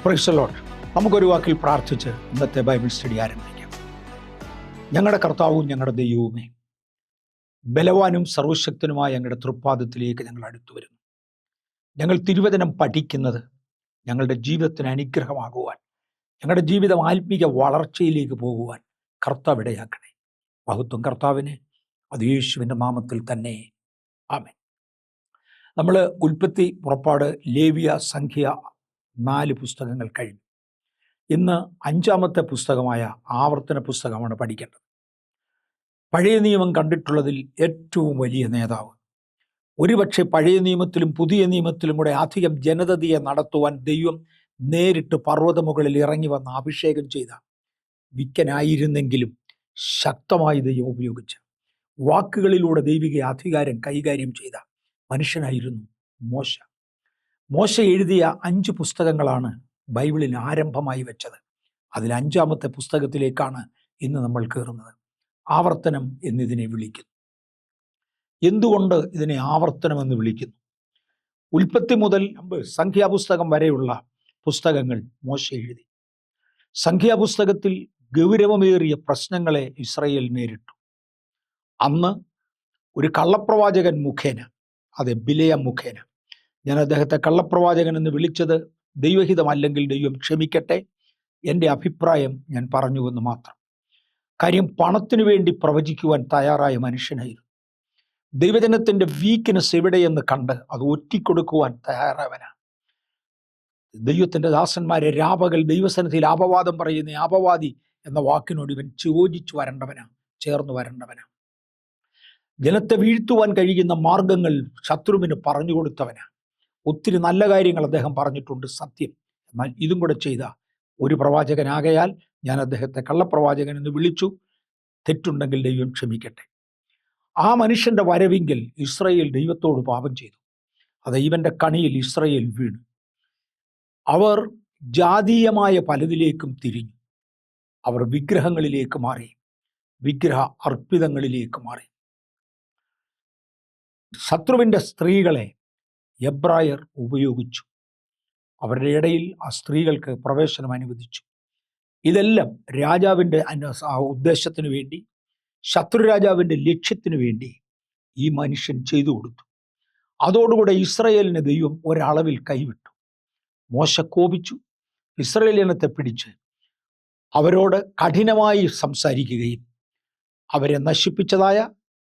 Praise the Lord. നമുക്കൊരു വാക്കിൽ പ്രാർത്ഥിച്ച് ഇന്നത്തെ ബൈബിൾ സ്റ്റഡി ആരംഭിക്കാം. ഞങ്ങളുടെ കർത്താവും ഞങ്ങളുടെ ദൈവവുമേ, ബലവാനും സർവശക്തനുമായ ഞങ്ങളുടെ തൃപ്പാദത്തിലേക്ക് ഞങ്ങൾ അടുത്തു വരുന്നു. ഞങ്ങൾ തിരുവചനം പഠിക്കുന്നത് ഞങ്ങളുടെ ജീവിതത്തിന് അനുഗ്രഹമാകുവാൻ, ഞങ്ങളുടെ ജീവിതം ആത്മീക വളർച്ചയിലേക്ക് പോകുവാൻ കർത്താവ് ഇടയാക്കണേ. മഹത്വം കർത്താവിന്, അത് യേശുവിൻ്റെ നാമത്തിൽ തന്നെ. ആമേൻ. നമ്മൾ ഉൽപ്പത്തി, പുറപ്പാട്, ലേവ്യ, സംഖ്യ 4 പുസ്തകങ്ങൾ കഴിഞ്ഞു. ഇന്ന് 5-ാമത്തെ പുസ്തകമായ ആവർത്തന പുസ്തകമാണ് പഠിക്കേണ്ടത്. പഴയ നിയമം കണ്ടിട്ടുള്ളതിൽ ഏറ്റവും വലിയ നേതാവ്, ഒരുപക്ഷെ പഴയ നിയമത്തിലും പുതിയ നിയമത്തിലും കൂടെ അധികം ജനതയെ നടത്തുവാൻ ദൈവം നേരിട്ട് പർവ്വതമുകളിൽ ഇറങ്ങി വന്ന് അഭിഷേകം ചെയ്ത വിക്കനായിരുന്നെങ്കിലും ശക്തമായി ദൈവം ഉപയോഗിച്ച വാക്കുകളിലൂടെ ദൈവിക അധികാരം കൈകാര്യം ചെയ്ത മനുഷ്യനായിരുന്നു മോശ. മോശ എഴുതിയ 5 പുസ്തകങ്ങളാണ് ബൈബിളിന് ആരംഭമായി വെച്ചത്. അതിൽ 5-ാമത്തെ പുസ്തകത്തിലേക്കാണ് ഇന്ന് നമ്മൾ കയറുന്നത്. ആവർത്തനം എന്നിതിനെ വിളിക്കുന്നു. എന്തുകൊണ്ട് ഇതിനെ ആവർത്തനം എന്ന് വിളിക്കുന്നു? ഉൽപ്പത്തി മുതൽ സംഖ്യാപുസ്തകം വരെയുള്ള പുസ്തകങ്ങൾ മോശ എഴുതി. സംഖ്യാപുസ്തകത്തിൽ ഗൗരവമേറിയ പ്രശ്നങ്ങളെ ഇസ്രായേൽ നേരിട്ടു. അന്ന് ഒരു കള്ളപ്രവാചകൻ മുഖേന, അതെ, ബിലെയാം മുഖേന, ഞാൻ അദ്ദേഹത്തെ കള്ളപ്രവാചകൻ എന്ന് വിളിച്ചത് ദൈവഹിതമല്ലെങ്കിൽ ദൈവം ക്ഷമിക്കട്ടെ, എൻ്റെ അഭിപ്രായം ഞാൻ പറഞ്ഞുവെന്ന് മാത്രം. കാര്യം, പണത്തിനു വേണ്ടി പ്രവചിക്കുവാൻ തയ്യാറായ മനുഷ്യനായിരുന്നു. ദൈവജനത്തിൻ്റെ വീക്ക്നെസ് എവിടെയെന്ന് കണ്ട് അത് ഒറ്റിക്കൊടുക്കുവാൻ തയ്യാറായവനാണ്. ദൈവത്തിൻ്റെ ദാസന്മാരെ രാപകൽ ദൈവസന്നിധിയിൽ അപവാദം പറയുന്ന അപവാദി എന്ന വാക്കിനോട് ഇവൻ യോജിച്ചു വരേണ്ടവനാണ്, ചേർന്ന് വരേണ്ടവനാണ്. ജനത്തെ വീഴ്ത്തുവാൻ കഴിയുന്ന മാർഗങ്ങൾ ശത്രുവിന് പറഞ്ഞു കൊടുത്തവനാണ്. ഒത്തിരി നല്ല കാര്യങ്ങൾ അദ്ദേഹം പറഞ്ഞിട്ടുണ്ട്, സത്യം. എന്നാൽ ഇതും കൂടെ ചെയ്ത ഒരു പ്രവാചകനാകയാൽ ഞാൻ അദ്ദേഹത്തെ കള്ളപ്രവാചകൻ എന്ന് വിളിച്ചു. തെറ്റുണ്ടെങ്കിൽ ദൈവം ക്ഷമിക്കട്ടെ. ആ മനുഷ്യൻ്റെ വരവിങ്കിൽ ഇസ്രായേൽ ദൈവത്തോട് പാപം ചെയ്തു. അത് ഇവൻ്റെ കണിയിൽ ഇസ്രായേൽ വീണു. അവർ ജാതീയമായ പലതിലേക്കും തിരിഞ്ഞു. അവർ വിഗ്രഹങ്ങളിലേക്ക് മാറി, വിഗ്രഹ അർപ്പിതങ്ങളിലേക്ക് മാറി. ശത്രുവിൻ്റെ സ്ത്രീകളെ എബ്രായർ ഉപയോഗിച്ചു. അവരുടെ ഇടയിൽ ആ സ്ത്രീകൾക്ക് പ്രവേശനം അനുവദിച്ചു. ഇതെല്ലാം രാജാവിൻ്റെ ഉദ്ദേശത്തിന് വേണ്ടി, ശത്രു രാജാവിൻ്റെ ലക്ഷ്യത്തിന് വേണ്ടി ഈ മനുഷ്യൻ ചെയ്തു കൊടുത്തു. അതോടുകൂടെ ഇസ്രായേലിനെ ദൈവം ഒരളവിൽ കൈവിട്ടു. മോശ കോപിച്ചു. ഇസ്രായേൽ ജനത്തെ പിടിച്ച് അവരോട് കഠിനമായി സംസാരിക്കുകയും അവരെ നശിപ്പിച്ചതായ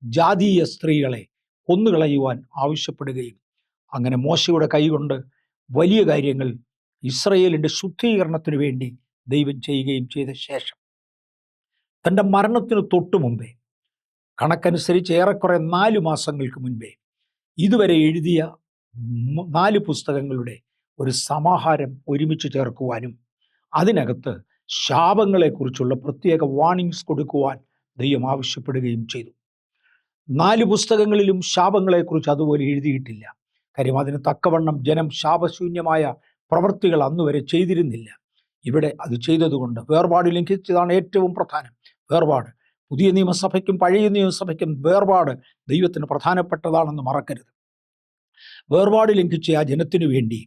ജാതീയ സ്ത്രീകളെ കൊന്നുകളയുവാൻ ആവശ്യപ്പെടുകയും, അങ്ങനെ മോശയുടെ കൈകൊണ്ട് വലിയ കാര്യങ്ങൾ ഇസ്രായേലിൻ്റെ ശുദ്ധീകരണത്തിന് വേണ്ടി ദൈവം ചെയ്യുകയും ചെയ്ത ശേഷം, തൻ്റെ മരണത്തിന് തൊട്ടു മുമ്പേ, കണക്കനുസരിച്ച് ഏറെക്കുറെ 4 മാസങ്ങൾക്ക് മുൻപേ, ഇതുവരെ എഴുതിയ 4 പുസ്തകങ്ങളുടെ ഒരു സമാഹാരം ഒരുമിച്ച് ചേർക്കുവാനും അതിനകത്ത് ശാപങ്ങളെക്കുറിച്ചുള്ള പ്രത്യേക വാർണിങ്സ് കൊടുക്കുവാൻ ദൈവം ആവശ്യപ്പെടുകയും ചെയ്തു. 4 പുസ്തകങ്ങളിലും ശാപങ്ങളെക്കുറിച്ച് അതുപോലെ എഴുതിയിട്ടില്ല. കാര്യം, അതിന് തക്കവണ്ണം ജനം ശാപശൂന്യമായ പ്രവൃത്തികൾ അന്നുവരെ ചെയ്തിരുന്നില്ല. ഇവിടെ അത് ചെയ്തതുകൊണ്ട് വേർപാട് ലംഘിച്ചതാണ് ഏറ്റവും പ്രധാനം. വേർപാട്, പുതിയ നിയമസഭയ്ക്കും പഴയ നിയമസഭയ്ക്കും വേർപാട് ദൈവത്തിന് പ്രധാനപ്പെട്ടതാണെന്ന് മറക്കരുത്. വേർപാട് ലംഘിച്ച ആ ജനത്തിനു വേണ്ടി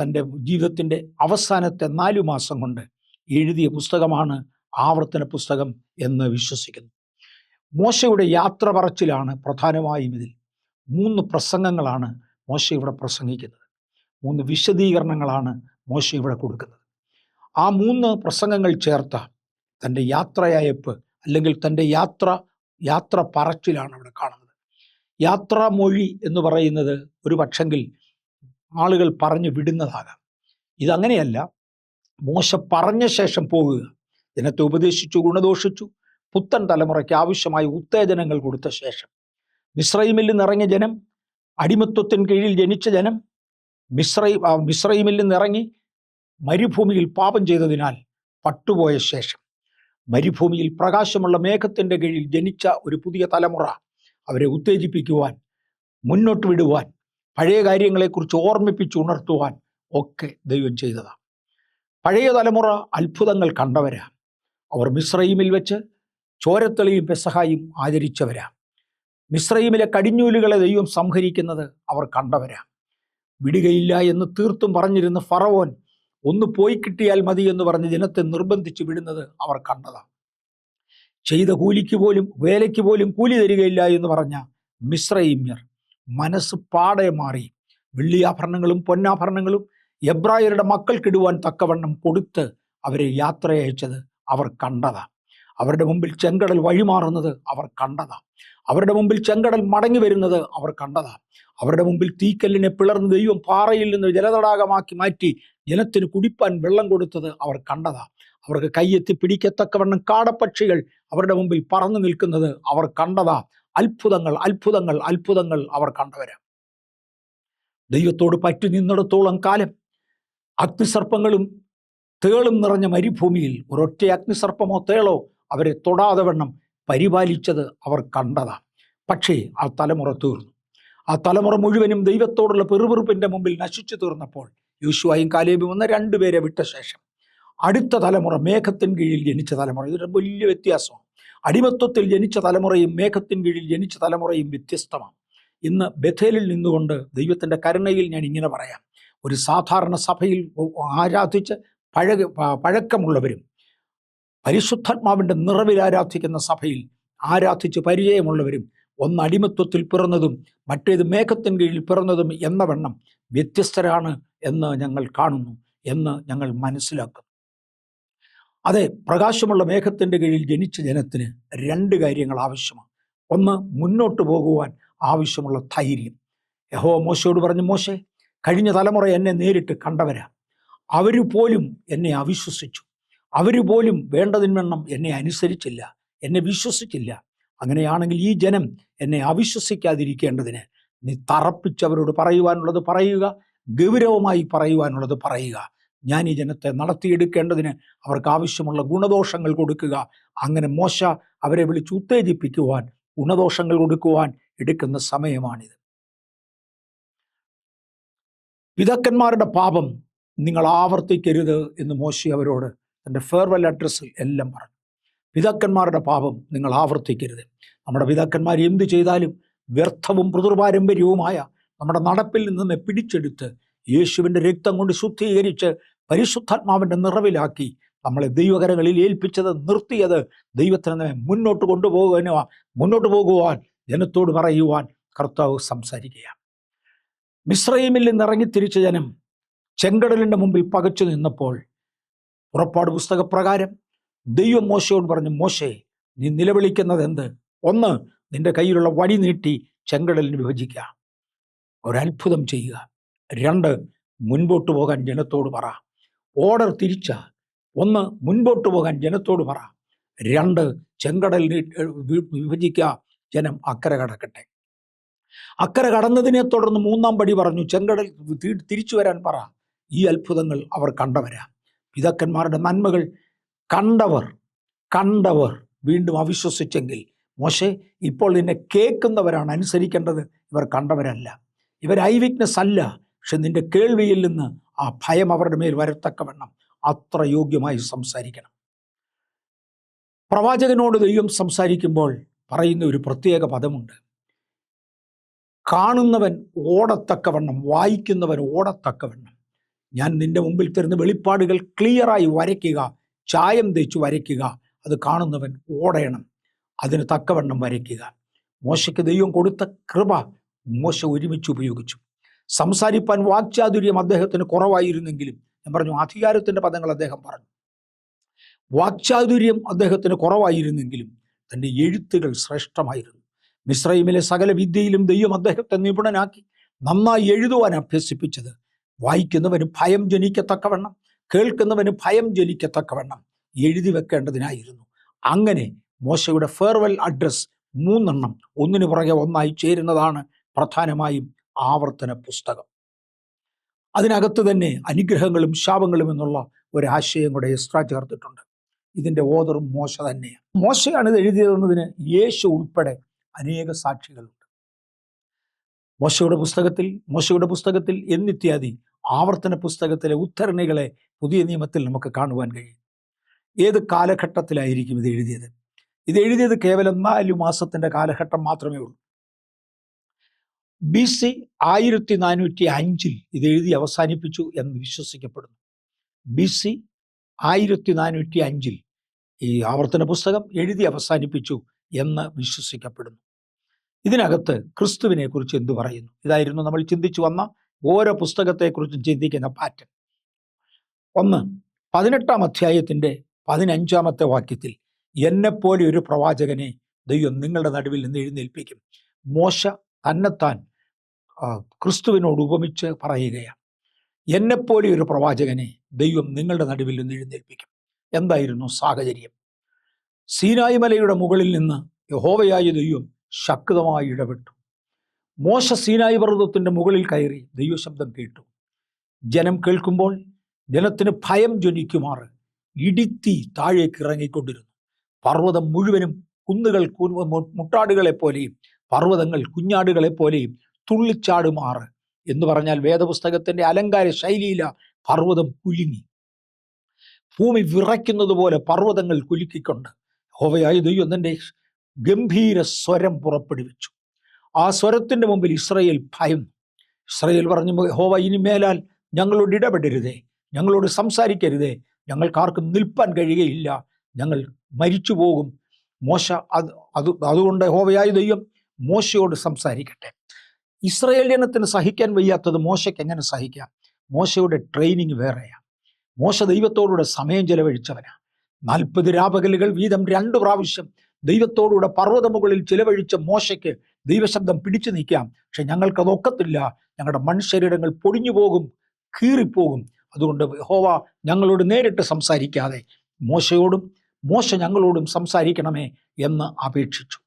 തൻ്റെ ജീവിതത്തിൻ്റെ അവസാനത്തെ 4 മാസം കൊണ്ട് എഴുതിയ പുസ്തകമാണ് ആവർത്തന പുസ്തകം എന്ന് വിശ്വസിക്കുന്നു. മോശയുടെ യാത്ര പറച്ചിലാണ് പ്രധാനമായും. ഇതിൽ 3 പ്രസംഗങ്ങളാണ് മോശ ഇവിടെ പ്രസംഗിക്കുന്നത്. 3 വിശദീകരണങ്ങളാണ് മോശ ഇവിടെ കൊടുക്കുന്നത്. ആ 3 പ്രസംഗങ്ങൾ ചേർത്ത തൻ്റെ യാത്രയയപ്പ് അല്ലെങ്കിൽ തൻ്റെ യാത്ര പറച്ചിലാണ് അവിടെ കാണുന്നത്. യാത്രാമൊഴി എന്ന് പറയുന്നത് ഒരു പക്ഷെങ്കിൽ ആളുകൾ പറഞ്ഞു വിടുന്നതാകാം. ഇതങ്ങനെയല്ല. മോശ പറഞ്ഞ ശേഷം പോകുക, ജനത്തെ ഉപദേശിച്ചു, ഗുണദോഷിച്ചു, പുത്തൻ തലമുറയ്ക്ക് ആവശ്യമായ ഉത്തേജനങ്ങൾ കൊടുത്ത ശേഷം, മിസ്രൈമിൽ നിന്നിറങ്ങിയ ജനം, അടിമത്വത്തിന് കീഴിൽ ജനിച്ച ജനം, മിസ്രൈമിൽ നിന്നിറങ്ങി മരുഭൂമിയിൽ പാപം ചെയ്തതിനാൽ പട്ടുപോയ ശേഷം, മരുഭൂമിയിൽ പ്രകാശമുള്ള മേഘത്തിൻ്റെ കീഴിൽ ജനിച്ച ഒരു പുതിയ തലമുറ, അവരെ ഉത്തേജിപ്പിക്കുവാൻ, മുന്നോട്ട് വിടുവാൻ, പഴയ കാര്യങ്ങളെക്കുറിച്ച് ഓർമ്മിപ്പിച്ച് ഉണർത്തുവാൻ ഒക്കെ ദൈവം ചെയ്തതാണ്. പഴയ തലമുറ അത്ഭുതങ്ങൾ കണ്ടവരാ. അവർ മിസ്രൈമിൽ വെച്ച് ചോരത്തെളിയും പെസഹായും ആചരിച്ചവരാ. മിസ്രൈമിലെ കടിഞ്ഞൂലുകളെ ദൈവം സംഹരിക്കുന്നത് അവർ കണ്ടവരാ. വിടുകയില്ല എന്ന് തീർത്തും പറഞ്ഞിരുന്ന ഫറവോൻ ഒന്ന് പോയി കിട്ടിയാൽ മതി എന്ന് പറഞ്ഞ് ജനത്തെ നിർബന്ധിച്ച് വിടുന്നത് അവർ കണ്ടതാണ്. ചെയ്ത കൂലിക്ക് പോലും വേലയ്ക്ക് പോലും കൂലി തരികയില്ല എന്ന് പറഞ്ഞ മിസ്രയീമ്യർ മനസ്സ് പാടെ മാറി വെള്ളിയാഭരണങ്ങളും പൊന്നാഭരണങ്ങളും എബ്രായരുടെ മക്കൾക്കിടുവാൻ തക്കവണ്ണം കൊടുത്ത് അവരെ യാത്രയച്ചത് അവർ കണ്ടതാ. അവരുടെ മുമ്പിൽ ചെങ്കടൽ വഴിമാറുന്നത് അവർ കണ്ടതാ. അവരുടെ മുമ്പിൽ ചെങ്കടൽ മടങ്ങി വരുന്നത് അവർ കണ്ടതാ. അവരുടെ മുമ്പിൽ തീക്കല്ലിനെ പിളർന്ന് ദൈവം പാറയിൽ നിന്ന് ജലതടാകമാക്കി മാറ്റി ജനത്തിന് കുടിപ്പാൻ വെള്ളം കൊടുത്തത് അവർ കണ്ടതാ. അവർക്ക് കയ്യെത്തി പിടിക്കത്തക്കവണ്ണം കാടപ്പക്ഷികൾ അവരുടെ മുമ്പിൽ പറന്നു നിൽക്കുന്നത് അവർ കണ്ടതാ. അത്ഭുതങ്ങൾ അത്ഭുതങ്ങൾ അത്ഭുതങ്ങൾ അവർ കണ്ടവരാ. ദൈവത്തോട് പറ്റി നിന്നിടത്തോളം കാലം അഗ്നിസർപ്പങ്ങളും തേളും നിറഞ്ഞ മരുഭൂമിയിൽ ഒരൊറ്റ അഗ്നിസർപ്പമോ തേളോ അവരെ തൊടാതെ വണ്ണം പരിപാലിച്ചത് അവർ കണ്ടതാ. പക്ഷേ ആ തലമുറ തീർന്നു. ആ തലമുറ മുഴുവനും ദൈവത്തോടുള്ള പെറുപെറുപ്പിന്റെ മുമ്പിൽ നശിച്ചു തീർന്നപ്പോൾ യോശുവയും കാലേബും എന്ന രണ്ടുപേരെ വിട്ട ശേഷം അടുത്ത തലമുറ മേഘത്തിൻ കീഴിൽ ജനിച്ച തലമുറ, ഇതൊരു വലിയ വ്യത്യാസമാണ്. അടിമത്വത്തിൽ ജനിച്ച തലമുറയും മേഘത്തിൻ കീഴിൽ ജനിച്ച തലമുറയും വ്യത്യസ്തമാണ്. ഇന്ന് ബഥേലിൽ നിന്നുകൊണ്ട് ദൈവത്തിൻ്റെ കരുണയിൽ ഞാൻ ഇങ്ങനെ പറയാം, ഒരു സാധാരണ സഭയിൽ ആരാധിച്ച് പഴക്കമുള്ളവരും പരിശുദ്ധാത്മാവിൻ്റെ നിറവിൽ ആരാധിക്കുന്ന സഭയിൽ ആരാധിച്ച് പരിചയമുള്ളവരും ഒന്ന് അടിമത്വത്തിൽ പിറന്നതും മറ്റേത് മേഘത്തിൻ കീഴിൽ പിറന്നതും എന്ന വണ്ണം വ്യത്യസ്തരാണ് എന്ന് ഞങ്ങൾ കാണുന്നു, എന്ന് ഞങ്ങൾ മനസ്സിലാക്കുന്നു. അതെ, പ്രകാശമുള്ള മേഘത്തിൻ്റെ കീഴിൽ ജനിച്ച ജനത്തിന് രണ്ട് കാര്യങ്ങൾ ആവശ്യമാണ്. ഒന്ന്, മുന്നോട്ട് പോകുവാൻ ആവശ്യമുള്ള ധൈര്യം. യഹോവ മോശയോട് പറഞ്ഞു, മോശെ, കഴിഞ്ഞ തലമുറ എന്നെ നേരിട്ട് കണ്ടവരാ, അവർ പോലും എന്നെ അവിശ്വസിച്ചു, അവർ പോലും വേണ്ടതിൻവണ്ണം എന്നെ അനുസരിച്ചില്ല, എന്നെ വിശ്വസിച്ചില്ല. അങ്ങനെയാണെങ്കിൽ ഈ ജനം എന്നെ അവിശ്വസിക്കാതിരിക്കേണ്ടതിന് നീ തറപ്പിച്ചവരോട് പറയുവാനുള്ളത് പറയുക, ഗൗരവമായി പറയുവാനുള്ളത് പറയുക. ഞാൻ ഈ ജനത്തെ നടത്തിയെടുക്കേണ്ടതിന് അവർക്ക് ആവശ്യമുള്ള ഗുണദോഷങ്ങൾ കൊടുക്കുക. അങ്ങനെ മോശ അവരെ വിളിച്ച് ഉത്തേജിപ്പിക്കുവാൻ, ഗുണദോഷങ്ങൾ കൊടുക്കുവാൻ എടുക്കുന്ന സമയമാണിത്. പിതാക്കന്മാരുടെ പാപം നിങ്ങൾ ആവർത്തിക്കരുത് എന്ന് മോശ അവരോട് തൻ്റെ ഫെയർവെൽ അഡ്രസ്സിൽ എല്ലാം പറഞ്ഞു. പിതാക്കന്മാരുടെ പാപം നിങ്ങൾ ആവർത്തിക്കരുത്. നമ്മുടെ പിതാക്കന്മാർ എന്തു ചെയ്താലും വ്യർത്ഥവും പിതൃപാരമ്പര്യവുമായ നമ്മുടെ നടപ്പിൽ നിന്ന് പിടിച്ചെടുത്ത് യേശുവിൻ്റെ രക്തം കൊണ്ട് ശുദ്ധീകരിച്ച് പരിശുദ്ധാത്മാവിൻ്റെ നിറവിലാക്കി നമ്മളെ ദൈവകരങ്ങളിൽ ഏൽപ്പിച്ചത്, നിർത്തിയത് ദൈവത്തിന് മുന്നോട്ട് പോകുവാൻ ജനത്തോട് പറയുവാൻ കർത്താവ് സംസാരിക്കുകയാണ്. മിസ്രയീമിൽ നിന്ന് ഇറങ്ങിത്തിരിച്ച ജനം ചെങ്കടലിൻ്റെ മുമ്പിൽ പകച്ചു നിന്നപ്പോൾ പുറപ്പാട് പുസ്തകപ്രകാരം ദൈവം മോശയോട് പറഞ്ഞു, മോശേ, നീ നിലവിളിക്കുന്നത് എന്ത്? ഒന്ന്, നിന്റെ കയ്യിലുള്ള വടി നീട്ടി ചെങ്കടലിന് വിഭജിക്കുക, ഒരത്ഭുതം ചെയ്യുക. രണ്ട്, മുൻപോട്ട് പോകാൻ ജനത്തോട് പറ. ഓർഡർ തിരിച്ച, ഒന്ന്, മുൻപോട്ട് പോകാൻ ജനത്തോട് പറ. രണ്ട്, ചെങ്കടലിന് വിഭജിക്കുക, ജനം അക്കരെ കടക്കട്ടെ. അക്കരെ കടന്നതിനെ തുടർന്ന് മൂന്നാം പടി പറഞ്ഞു, ചെങ്കടൽ തിരിച്ചു വരാൻ പറ. ഈ അത്ഭുതങ്ങൾ അവർ കണ്ടവരാ. പിതാക്കന്മാരുടെ നന്മകൾ കണ്ടവർ വീണ്ടും അവിശ്വസിച്ചെങ്കിൽ മോശെ, ഇപ്പോൾ നിന്നെ കേൾക്കുന്നവരാണ് അനുസരിക്കേണ്ടത്, ഇവർ കണ്ടവരല്ല, ഇവർ ഐ വിറ്റ്നസ് അല്ല. പക്ഷെ നിന്റെ കേൾവിയിൽ നിന്ന് ആ ഭയം അവരുടെ മേൽ വരത്തക്കവണ്ണം അത്ര യോഗ്യമായി സംസാരിക്കണം. പ്രവാചകനോട് ദൈവം സംസാരിക്കുമ്പോൾ പറയുന്ന ഒരു പ്രത്യേക പദമുണ്ട്, കാണുന്നവൻ ഓടത്തക്കവണ്ണം, വായിക്കുന്നവൻ ഓടത്തക്കവണ്ണം ഞാൻ നിന്റെ മുമ്പിൽ തരുന്ന വെളിപ്പാടുകൾ ക്ലിയറായി വരയ്ക്കുക, ചായം തേച്ച് വരയ്ക്കുക, അത് കാണുന്നവൻ ഓടയണം, അതിന് തക്കവണ്ണം വരയ്ക്കുക. മോശയ്ക്ക് ദൈവം കൊടുത്ത കൃപ മോശ ഒരുമിച്ച് ഉപയോഗിച്ചു. സംസാരിപ്പാൻ വാക്ചാതുര്യം അദ്ദേഹത്തിന് കുറവായിരുന്നെങ്കിലും, ഞാൻ പറഞ്ഞു അധികാരത്തിൻ്റെ പദങ്ങൾ അദ്ദേഹം പറഞ്ഞു, വാക്ചാതുര്യം അദ്ദേഹത്തിന് കുറവായിരുന്നെങ്കിലും തൻ്റെ എഴുത്തുകൾ ശ്രേഷ്ഠമായിരുന്നു. മിസ്രൈമിലെ സകല വിദ്യയിലും ദൈവം അദ്ദേഹത്തെ നിപുണനാക്കി നന്നായി എഴുതുവാൻ അഭ്യസിപ്പിച്ചത് വായിക്കുന്നവന് ഭയം ജനിക്കത്തക്കവണ്ണം, കേൾക്കുന്നവന് ഭയം ജനിക്കത്തക്കവണ്ണം എഴുതി വെക്കേണ്ടതിനായിരുന്നു. അങ്ങനെ മോശയുടെ ഫെയർവെൽ അഡ്രസ് 3 ഒന്നിനു പുറകെ ഒന്നായി ചേരുന്നതാണ് പ്രധാനമായും ആവർത്തന പുസ്തകം. അതിനകത്ത് തന്നെ അനുഗ്രഹങ്ങളും ശാപങ്ങളും എന്നുള്ള ഒരാശയം കൂടെ എക്സ്ട്രാ ചേർത്തിട്ടുണ്ട്. ഇതിൻ്റെ ഓതറും മോശ തന്നെയാണ്. മോശയാണ് ഇത് എഴുതിയതെന്നതിന് യേശു ഉൾപ്പെടെ അനേക സാക്ഷികളുണ്ട്. മോശയുടെ പുസ്തകത്തിൽ എന്നിത്യാദി ആവർത്തന പുസ്തകത്തിലെ ഉദ്ധരണികളെ പുതിയ നിയമത്തിൽ നമുക്ക് കാണുവാൻ കഴിയും. ഏത് കാലഘട്ടത്തിലായിരിക്കും ഇത് എഴുതിയത്? ഇത് എഴുതിയത് കേവലം 4 മാസത്തിൻ്റെ കാലഘട്ടം മാത്രമേ ഉള്ളൂ. BC 1405 ഇത് എഴുതി അവസാനിപ്പിച്ചു എന്ന് വിശ്വസിക്കപ്പെടുന്നു. BC 1405 ഈ ആവർത്തന പുസ്തകം എഴുതി അവസാനിപ്പിച്ചു എന്ന് വിശ്വസിക്കപ്പെടുന്നു. ഇതിനകത്ത് ക്രിസ്തുവിനെ കുറിച്ച് എന്തു പറയുന്നു? ഇതായിരുന്നു നമ്മൾ ചിന്തിച്ചു വന്ന ഓരോ പുസ്തകത്തെക്കുറിച്ചും ചിന്തിക്കുന്ന പാറ്റേൺ. 18-ാം അധ്യായത്തിൻ്റെ 15-ാമത്തെ വാക്യത്തിൽ എന്നെപ്പോലെ ഒരു പ്രവാചകനെ ദൈവം നിങ്ങളുടെ നടുവിൽ നിന്ന് എഴുന്നേൽപ്പിക്കും. മോശ തന്നെത്താൻ ക്രിസ്തുവിനോട് ഉപമിച്ച് പറയുകയാണ്. എന്നെപ്പോലെ ഒരു പ്രവാചകനെ ദൈവം നിങ്ങളുടെ നടുവിൽ നിന്ന് എഴുന്നേൽപ്പിക്കും. എന്തായിരുന്നു സാഹചര്യം? സീനായി മലയുടെ മുകളിൽ നിന്ന് യഹോവയായ ദൈവം ശക്തമായി ഇടപെട്ടു. മോശ സീനായി പർവ്വതത്തിൻ്റെ മുകളിൽ കയറി ദൈവശബ്ദം കേട്ടു. ജനം കേൾക്കുമ്പോൾ ജനത്തിന് ഭയം ജ്വനിക്കുമാറ് ഇടിത്തി താഴേക്ക് ഇറങ്ങിക്കൊണ്ടിരുന്നു. പർവ്വതം മുഴുവനും കുന്നുകൾ മുട്ടാടുകളെപ്പോലെയും പർവ്വതങ്ങൾ കുഞ്ഞാടുകളെപ്പോലെയും തുള്ളിച്ചാടുമാറ് എന്ന് പറഞ്ഞാൽ വേദപുസ്തകത്തിൻ്റെ അലങ്കാര ശൈലിയില പർവ്വതം കുലുങ്ങി. ഭൂമി വിറയ്ക്കുന്നത് പോലെ പർവ്വതങ്ങൾ കുലുക്കിക്കൊണ്ട് യഹോവയായ ദൈവം തൻ്റെ ഗംഭീര സ്വരം പുറപ്പെടുവിച്ചു. ആ സ്വരത്തിൻ്റെ മുമ്പിൽ ഇസ്രായേൽ ഭയന്നു. ഇസ്രായേൽ പറഞ്ഞു, യഹോവ ഇനി മേലാൽ ഞങ്ങളോട് ഇടപെടരുതേ, ഞങ്ങളോട് സംസാരിക്കരുതേ, ഞങ്ങൾക്കാർക്കും നിൽപ്പാൻ കഴിയുകയില്ല, ഞങ്ങൾ മരിച്ചു പോകും. മോശ അതുകൊണ്ട് യഹോവയായ ദൈവം മോശയോട് സംസാരിക്കട്ടെ. ഇസ്രായേൽ ജനത്തിന് സഹിക്കാൻ വയ്യാത്തത് മോശയ്ക്ക് എങ്ങനെ സഹിക്കാം? മോശയുടെ ട്രെയിനിങ് വേറെയാണ്. മോശ ദൈവത്തോടുകൂടെ സമയം ചെലവഴിച്ചവനാണ്. 40 രാപകലുകൾ വീതം 2 പ്രാവശ്യം ദൈവത്തോടുകൂടെ പർവ്വത മുകളിൽ ചിലവഴിച്ച മോശയ്ക്ക് ദൈവശബ്ദം പിടിച്ചു നീക്കാം. പക്ഷെ ഞങ്ങൾക്കതൊക്കത്തില്ല. ഞങ്ങളുടെ മൺശരീരങ്ങൾ പൊടിഞ്ഞു പോകും, കീറിപ്പോകും. അതുകൊണ്ട് യഹോവ ഞങ്ങളോട് നേരിട്ട് സംസാരിക്കാതെ മോശ ഞങ്ങളോടും സംസാരിക്കണമേ എന്ന് അപേക്ഷിച്ചു.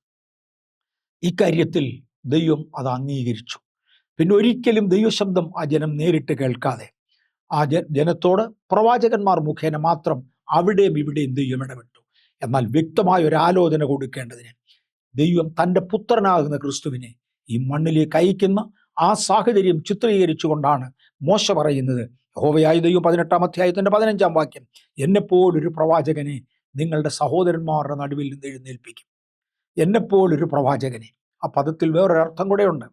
ഇക്കാര്യത്തിൽ ദൈവം അത് അംഗീകരിച്ചു. പിന്നെ ഒരിക്കലും ദൈവശബ്ദം ആ ജനം നേരിട്ട് കേൾക്കാതെ ആ ജനത്തോട് പ്രവാചകന്മാർ മുഖേന മാത്രം അവിടെയും ഇവിടെയും ദൈവം ഇടപെട്ടു. എന്നാൽ വ്യക്തമായ ഒരു ആലോചന കൊടുക്കേണ്ടതിന് ദൈവം തൻ്റെ പുത്രനാകുന്ന ക്രിസ്തുവിനെ ഈ മണ്ണിലേക്ക് അയക്കുന്ന ആ സാഹചര്യം ചിത്രീകരിച്ചുകൊണ്ടാണ് മോശ പറയുന്നത്. യഹോവയായ ദൈവം 18-ാം അധ്യായത്തിൻ്റെ 15-ാം വാക്യം, എന്നെപ്പോലൊരു പ്രവാചകനെ നിങ്ങളുടെ സഹോദരന്മാരുടെ നടുവിൽ നിന്ന് എഴുന്നേൽപ്പിക്കും. എന്നെപ്പോലൊരു പ്രവാചകനെ. ആ പദത്തിൽ വേറൊരർത്ഥം കൂടെയുണ്ട്.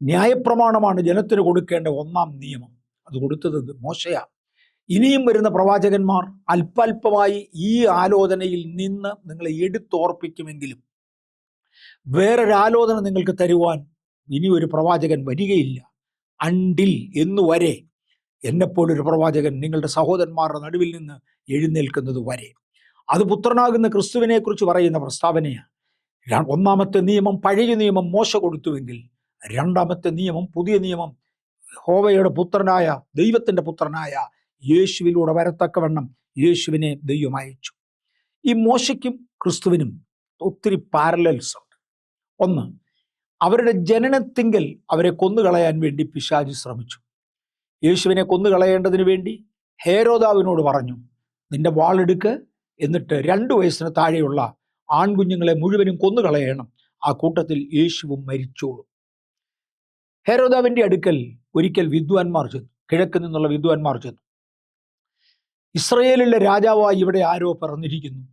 ന്യായപ്രമാണമാണ് ജനത്തിന് കൊടുക്കേണ്ട 1-ാം നിയമം. അത് കൊടുത്തത് മോശയാണ്. ഇനിയും വരുന്ന പ്രവാചകന്മാർ അല്പാൽപമായി ഈ ആലോചനയിൽ നിന്ന് നിങ്ങളെ എടുത്തോർപ്പിക്കുമെങ്കിലും വേറൊരാലോചന നിങ്ങൾക്ക് തരുവാൻ ഇനി ഒരു പ്രവാചകൻ വരികയില്ല. അണ്ടിൽ എന്നുവരെ എന്നെപ്പോലൊരു പ്രവാചകൻ നിങ്ങളുടെ സഹോദരന്മാരുടെ നടുവിൽ നിന്ന് എഴുന്നേൽക്കുന്നത് വരെ. അത് പുത്രനാകുന്ന ക്രിസ്തുവിനെ കുറിച്ച് പറയുന്ന പ്രസ്താവനയാണ്. 1-ാമത്തെ നിയമം പഴയ നിയമം മോശ കൊടുത്തുവെങ്കിൽ 2-ാമത്തെ നിയമം പുതിയ നിയമം യഹോവയുടെ പുത്രനായ ദൈവത്തിൻ്റെ പുത്രനായ യേശുവിലൂടെ വരത്തക്കവണ്ണം യേശുവിനെ ദൈവം അയച്ചു. ഈ മോശയ്ക്കും ക്രിസ്തുവിനും ഒത്തിരി പാരലൽസ് ഉണ്ട്. ഒന്ന്, അവരുടെ ജനനത്തിങ്കൽ അവരെ കൊന്നുകളയാൻ വേണ്ടി പിശാച് ശ്രമിച്ചു. യേശുവിനെ കൊന്നുകളയേണ്ടതിന് വേണ്ടി ഹേരോദാവിനോട് പറഞ്ഞു, നിന്റെ വാളെടുക്ക്, എന്നിട്ട് 2 വയസ്സിന് താഴെയുള്ള ആൺകുഞ്ഞുങ്ങളെ മുഴുവനും കൊന്നുകളയണം, ആ കൂട്ടത്തിൽ യേശുവും മരിച്ചോളും. ഹേരോദാവിൻ്റെ അടുക്കൽ ഒരിക്കൽ വിദ്വാൻമാർ ചെന്നു, കിഴക്ക് നിന്നുള്ള വിദ്വാൻമാർ ചെന്നു. ഇസ്രയേലിലെ രാജാവായി ഇവിടെ ആരോ പിറന്നിരിക്കുന്നു,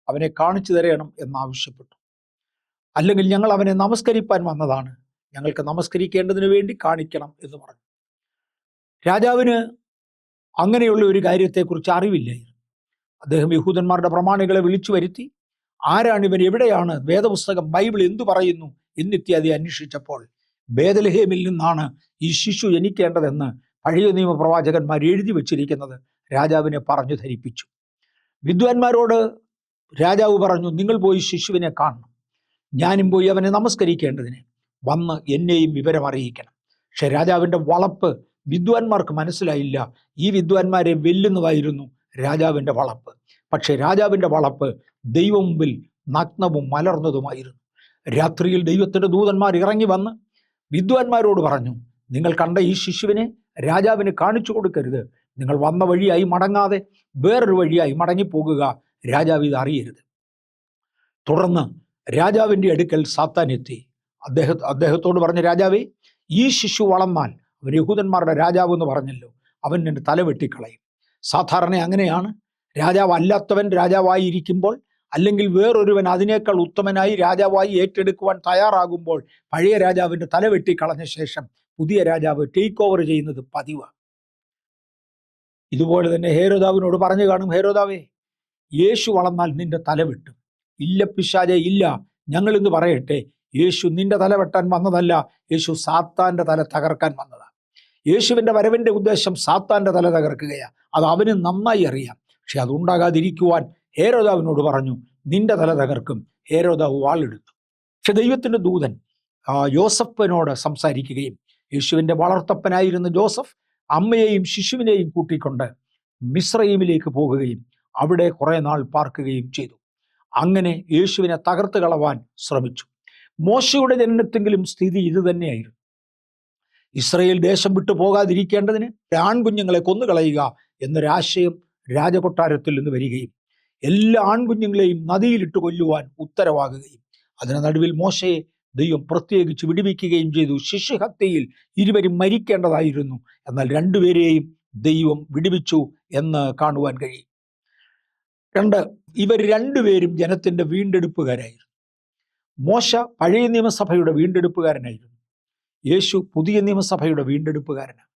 അവനെ കാണിച്ചു തരയണം എന്നാവശ്യപ്പെട്ടു. അല്ലെങ്കിൽ ഞങ്ങൾ അവനെ നമസ്കരിപ്പാൻ വന്നതാണ്, ഞങ്ങൾക്ക് നമസ്കരിക്കേണ്ടതിന് വേണ്ടി കാണിക്കണം എന്ന് പറഞ്ഞു. രാജാവിന് അങ്ങനെയുള്ള ഒരു കാര്യത്തെക്കുറിച്ച് അറിവില്ലായിരുന്നു. അദ്ദേഹം യഹൂദന്മാരുടെ പ്രമാണികളെ വിളിച്ചു വരുത്തി, ആരാണിവൻ, എവിടെയാണ്, വേദപുസ്തകം ബൈബിൾ എന്തു പറയുന്നു എന്നിത്യാദി അന്വേഷിച്ചപ്പോൾ ബേത്ലഹേമിൽ നിന്നാണ് ഈ ശിശു ജനിക്കേണ്ടതെന്ന് പഴയ നിയമ പ്രവാചകന്മാർ എഴുതി വച്ചിരിക്കുന്നത് രാജാവിനെ പറഞ്ഞു ധരിപ്പിച്ചു. വിദ്വാൻമാരോട് രാജാവ് പറഞ്ഞു, നിങ്ങൾ പോയി ശിശുവിനെ കാണണം, ഞാനും പോയി അവനെ നമസ്കരിക്കേണ്ടതിന് വന്ന് എന്നെയും വിവരം അറിയിക്കണം. പക്ഷെ രാജാവിൻ്റെ വളപ്പ് വിദ്വാൻമാർക്ക് മനസ്സിലായില്ല. ഈ വിദ്വാൻമാരെ വെല്ലുന്നതായിരുന്നു രാജാവിൻ്റെ വളപ്പ്. പക്ഷെ രാജാവിൻ്റെ വളപ്പ് ദൈവം മുമ്പിൽ നഗ്നവും മലർന്നതുമായിരുന്നു. രാത്രിയിൽ ദൈവത്തിൻ്റെ ദൂതന്മാർ ഇറങ്ങി വന്ന് വിദ്വാൻമാരോട് പറഞ്ഞു, നിങ്ങൾ കണ്ട ഈ ശിശുവിനെ രാജാവിന് കാണിച്ചു കൊടുക്കരുത്, നിങ്ങൾ വന്ന വഴിയായി മടങ്ങാതെ വേറൊരു വഴിയായി മടങ്ങിപ്പോകുക, രാജാവ് ഇത് അറിയരുത്. തുടർന്ന് രാജാവിൻ്റെ അടുക്കൽ സാത്താൻ എത്തി. അദ്ദേഹത്തോട് പറഞ്ഞ, രാജാവേ, ഈ ശിശു വളർന്നാൽ അവൻ യഹൂദന്മാരുടെ രാജാവ് എന്ന് പറഞ്ഞല്ലോ, അവൻ എൻ്റെ തല വെട്ടിക്കളയും. സാധാരണ അങ്ങനെയാണ്. രാജാവ് അല്ലാത്തവൻ രാജാവായിരിക്കുമ്പോൾ, അല്ലെങ്കിൽ വേറൊരുവൻ അതിനേക്കാൾ ഉത്തമനായി രാജാവായി ഏറ്റെടുക്കുവാൻ തയ്യാറാകുമ്പോൾ പഴയ രാജാവിൻ്റെ തല വെട്ടിക്കളഞ്ഞ ശേഷം പുതിയ രാജാവ് ടേക്ക് ഓവർ ചെയ്യുന്നത് പതിവാണ്. ഇതുപോലെ തന്നെ ഹേരോദാവിനോട് പറഞ്ഞു കാണും, ഹേരോദാവേ, യേശു വളർന്നാൽ നിന്റെ തല വെട്ടും. ഇല്ല പിശാചേ, ഇല്ല, ഞങ്ങൾ ഇന്ന് പറയട്ടെ, യേശു നിന്റെ തല വെട്ടാൻ വന്നതല്ല, യേശു സാത്താന്റെ തല തകർക്കാൻ വന്നതാണ്. യേശുവിൻ്റെ വരവിൻ്റെ ഉദ്ദേശം സാത്താന്റെ തല തകർക്കുകയാണ്. അത് അവന് നന്നായി അറിയാം. പക്ഷെ അതുണ്ടാകാതിരിക്കുവാൻ ഹേരോദാവിനോട് പറഞ്ഞു, നിന്റെ തല തകർക്കും. ഹേരോദാവ് വാളെടുത്തു. പക്ഷെ ദൈവത്തിൻ്റെ ദൂതൻ യോസഫിനോട് സംസാരിക്കുകയും യേശുവിൻ്റെ വളർത്തപ്പനായിരുന്ന ജോസഫ് അമ്മയെയും ശിശുവിനെയും കൂട്ടിക്കൊണ്ട് മിസ്രയീമിലേക്ക് പോകുകയും അവിടെ കുറേ നാൾ പാർക്കുകയും ചെയ്തു. അങ്ങനെ യേശുവിനെ തകർത്ത് കളവാൻ ശ്രമിച്ചു. മോശയുടെ ജനനത്തെങ്കിലും സ്ഥിതി ഇതുതന്നെയായിരുന്നു. ഇസ്രയേൽ ദേശം വിട്ടു പോകാതിരിക്കേണ്ടതിന് ആൺകുഞ്ഞുങ്ങളെ കൊന്നുകളയുക എന്നൊരാശയം രാജകൊട്ടാരത്തിൽ നിന്ന് വരികയും എല്ലാ ആൺകുഞ്ഞുങ്ങളെയും നദിയിലിട്ട് കൊല്ലുവാൻ ഉത്തരവാകുകയും അതിന് നടുവിൽ മോശയെ ദൈവം പ്രത്യേകിച്ച് വിടുവിക്കുകയും ചെയ്തു. ശിശുഹത്യയിൽ ഇരുവരും മരിക്കേണ്ടതായിരുന്നു, എന്നാൽ രണ്ടുപേരെയും ദൈവം വിടുവിച്ചു എന്ന് കാണുവാൻ കഴിയും. ഇവർ രണ്ടുപേരും ജനത്തിൻ്റെ വീണ്ടെടുപ്പുകാരായിരുന്നു. മോശ പഴയ നിയമസഭയുടെ വീണ്ടെടുപ്പുകാരനായിരുന്നു. യേശു പുതിയ നിയമസഭയുടെ വീണ്ടെടുപ്പുകാരനാണ്.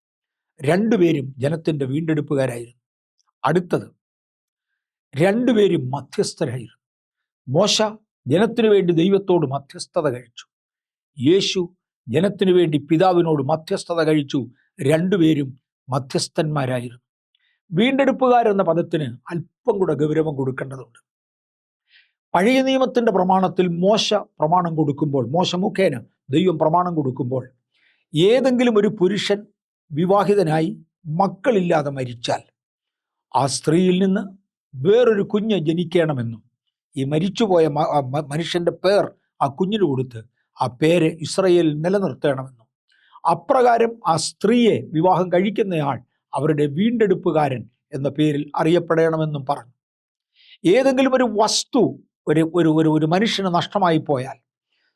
രണ്ടുപേരും ജനത്തിൻ്റെ വീണ്ടെടുപ്പുകാരായിരുന്നു. അടുത്തത്, രണ്ടുപേരും മധ്യസ്ഥരായിരുന്നു. മോശ ജനത്തിനു വേണ്ടി ദൈവത്തോട് മധ്യസ്ഥത കഴിച്ചു. യേശു ജനത്തിനു വേണ്ടി പിതാവിനോട് മധ്യസ്ഥത കഴിച്ചു. രണ്ടുപേരും മധ്യസ്ഥന്മാരായിരുന്നു. വീണ്ടെടുപ്പുകാരെന്ന പദത്തിന് അല്പം കൂടെ ഗൗരവം കൊടുക്കേണ്ടതുണ്ട്. പഴയ നിയമത്തിൻ്റെ പ്രമാണത്തിൽ മോശ പ്രമാണം കൊടുക്കുമ്പോൾ, മോശ മുഖേന ദൈവം പ്രമാണം കൊടുക്കുമ്പോൾ, ഏതെങ്കിലും ഒരു പുരുഷൻ വിവാഹിതനായി മക്കളില്ലാതെ മരിച്ചാൽ ആ സ്ത്രീയിൽ നിന്ന് വേറൊരു കുഞ്ഞ് ജനിക്കണമെന്നും ഈ മരിച്ചുപോയ മനുഷ്യൻ്റെ പേർ ആ കുഞ്ഞിന് കൊടുത്ത് ആ പേര് ഇസ്രയേലിൽ നിലനിർത്തണമെന്നും അപ്രകാരം ആ സ്ത്രീയെ വിവാഹം കഴിക്കുന്നയാൾ അവരുടെ വീണ്ടെടുപ്പുകാരൻ എന്ന പേരിൽ അറിയപ്പെടണമെന്നും പറഞ്ഞു. ഏതെങ്കിലും ഒരു വസ്തു ഒരു മനുഷ്യന് നഷ്ടമായി പോയാൽ,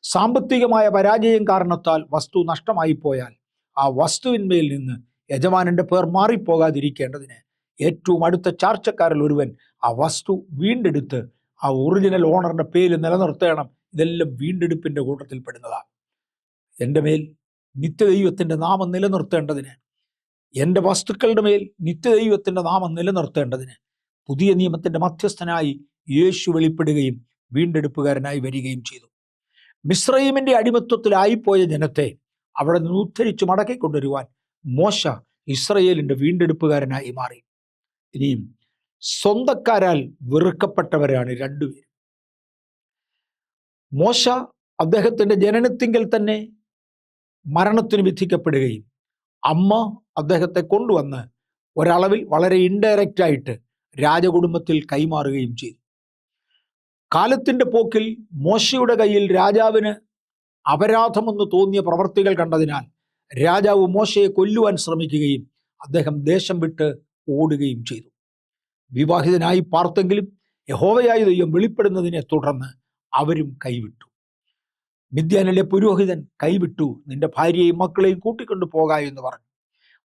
സാമ്പത്തികമായ പരാജയം കാരണത്താൽ വസ്തു നഷ്ടമായി പോയാൽ, ആ വസ്തുവിന്മേൽ നിന്ന് യജമാനന്റെ പേർ മാറിപ്പോകാതിരിക്കേണ്ടതിന് ഏറ്റവും അടുത്ത ചാർച്ചക്കാരിൽ ഒരുവൻ ആ വസ്തു വീണ്ടെടുത്ത് ആ ഒറിജിനൽ ഓണറിന്റെ പേര് നിലനിർത്തണം. ഇതെല്ലാം വീണ്ടെടുപ്പിന്റെ കൂട്ടത്തിൽ പെടുന്നതാണ്. എൻ്റെ മേൽ നിത്യദൈവത്തിൻ്റെ നാമം നിലനിർത്തേണ്ടതിന്, എൻ്റെ വസ്തുക്കളുടെ മേൽ നിത്യദൈവത്തിൻ്റെ നാമം നിലനിർത്തേണ്ടതിന് പുതിയ നിയമത്തിൻ്റെ മധ്യസ്ഥനായി യേശു വെളിപ്പെടുകയും വീണ്ടെടുപ്പുകാരനായി വരികയും ചെയ്തു. മിസ്രയീമിൻ്റെ അടിമത്വത്തിലായിപ്പോയ ജനത്തെ അവിടെ നിന്ന് ഉദ്ധരിച്ച് മടക്കിക്കൊണ്ടുവരുവാൻ മോശ ഇസ്രയേലിൻ്റെ വീണ്ടെടുപ്പുകാരനായി മാറി. ഇനിയും സ്വന്തക്കാരാൽ വെറുക്കപ്പെട്ടവരാണ് രണ്ടുപേരും. മോശ അദ്ദേഹത്തിൻ്റെ ജനനത്തിങ്കൽ തന്നെ മരണത്തിന് വിധിക്കപ്പെടുകയും അമ്മ അദ്ദേഹത്തെ കൊണ്ടുവന്ന് ഒരളവിൽ വളരെ ഇൻഡയറക്റ്റായിട്ട് രാജകുടുംബത്തിൽ കൈമാറുകയും ചെയ്തു. കാലത്തിൻ്റെ പോക്കിൽ മോശയുടെ കയ്യിൽ രാജാവിന് അപരാധമെന്ന് തോന്നിയ പ്രവർത്തികൾ കണ്ടതിനാൽ രാജാവ് മോശയെ കൊല്ലുവാൻ ശ്രമിക്കുകയും അദ്ദേഹം ദേശം വിട്ട് ഓടുകയും ചെയ്തു. വിവാഹിതനായി പാർത്തെങ്കിലും യഹോവയായ ദൈവം വെളിപ്പെടുന്നതിനെ തുടർന്ന് അവരും കൈവിട്ടു. മിദ്യാനിലെ പുരോഹിതൻ കൈവിട്ടു, നിന്റെ ഭാര്യയെയും മക്കളെയും കൂട്ടിക്കൊണ്ടു പോക എന്ന് പറഞ്ഞു.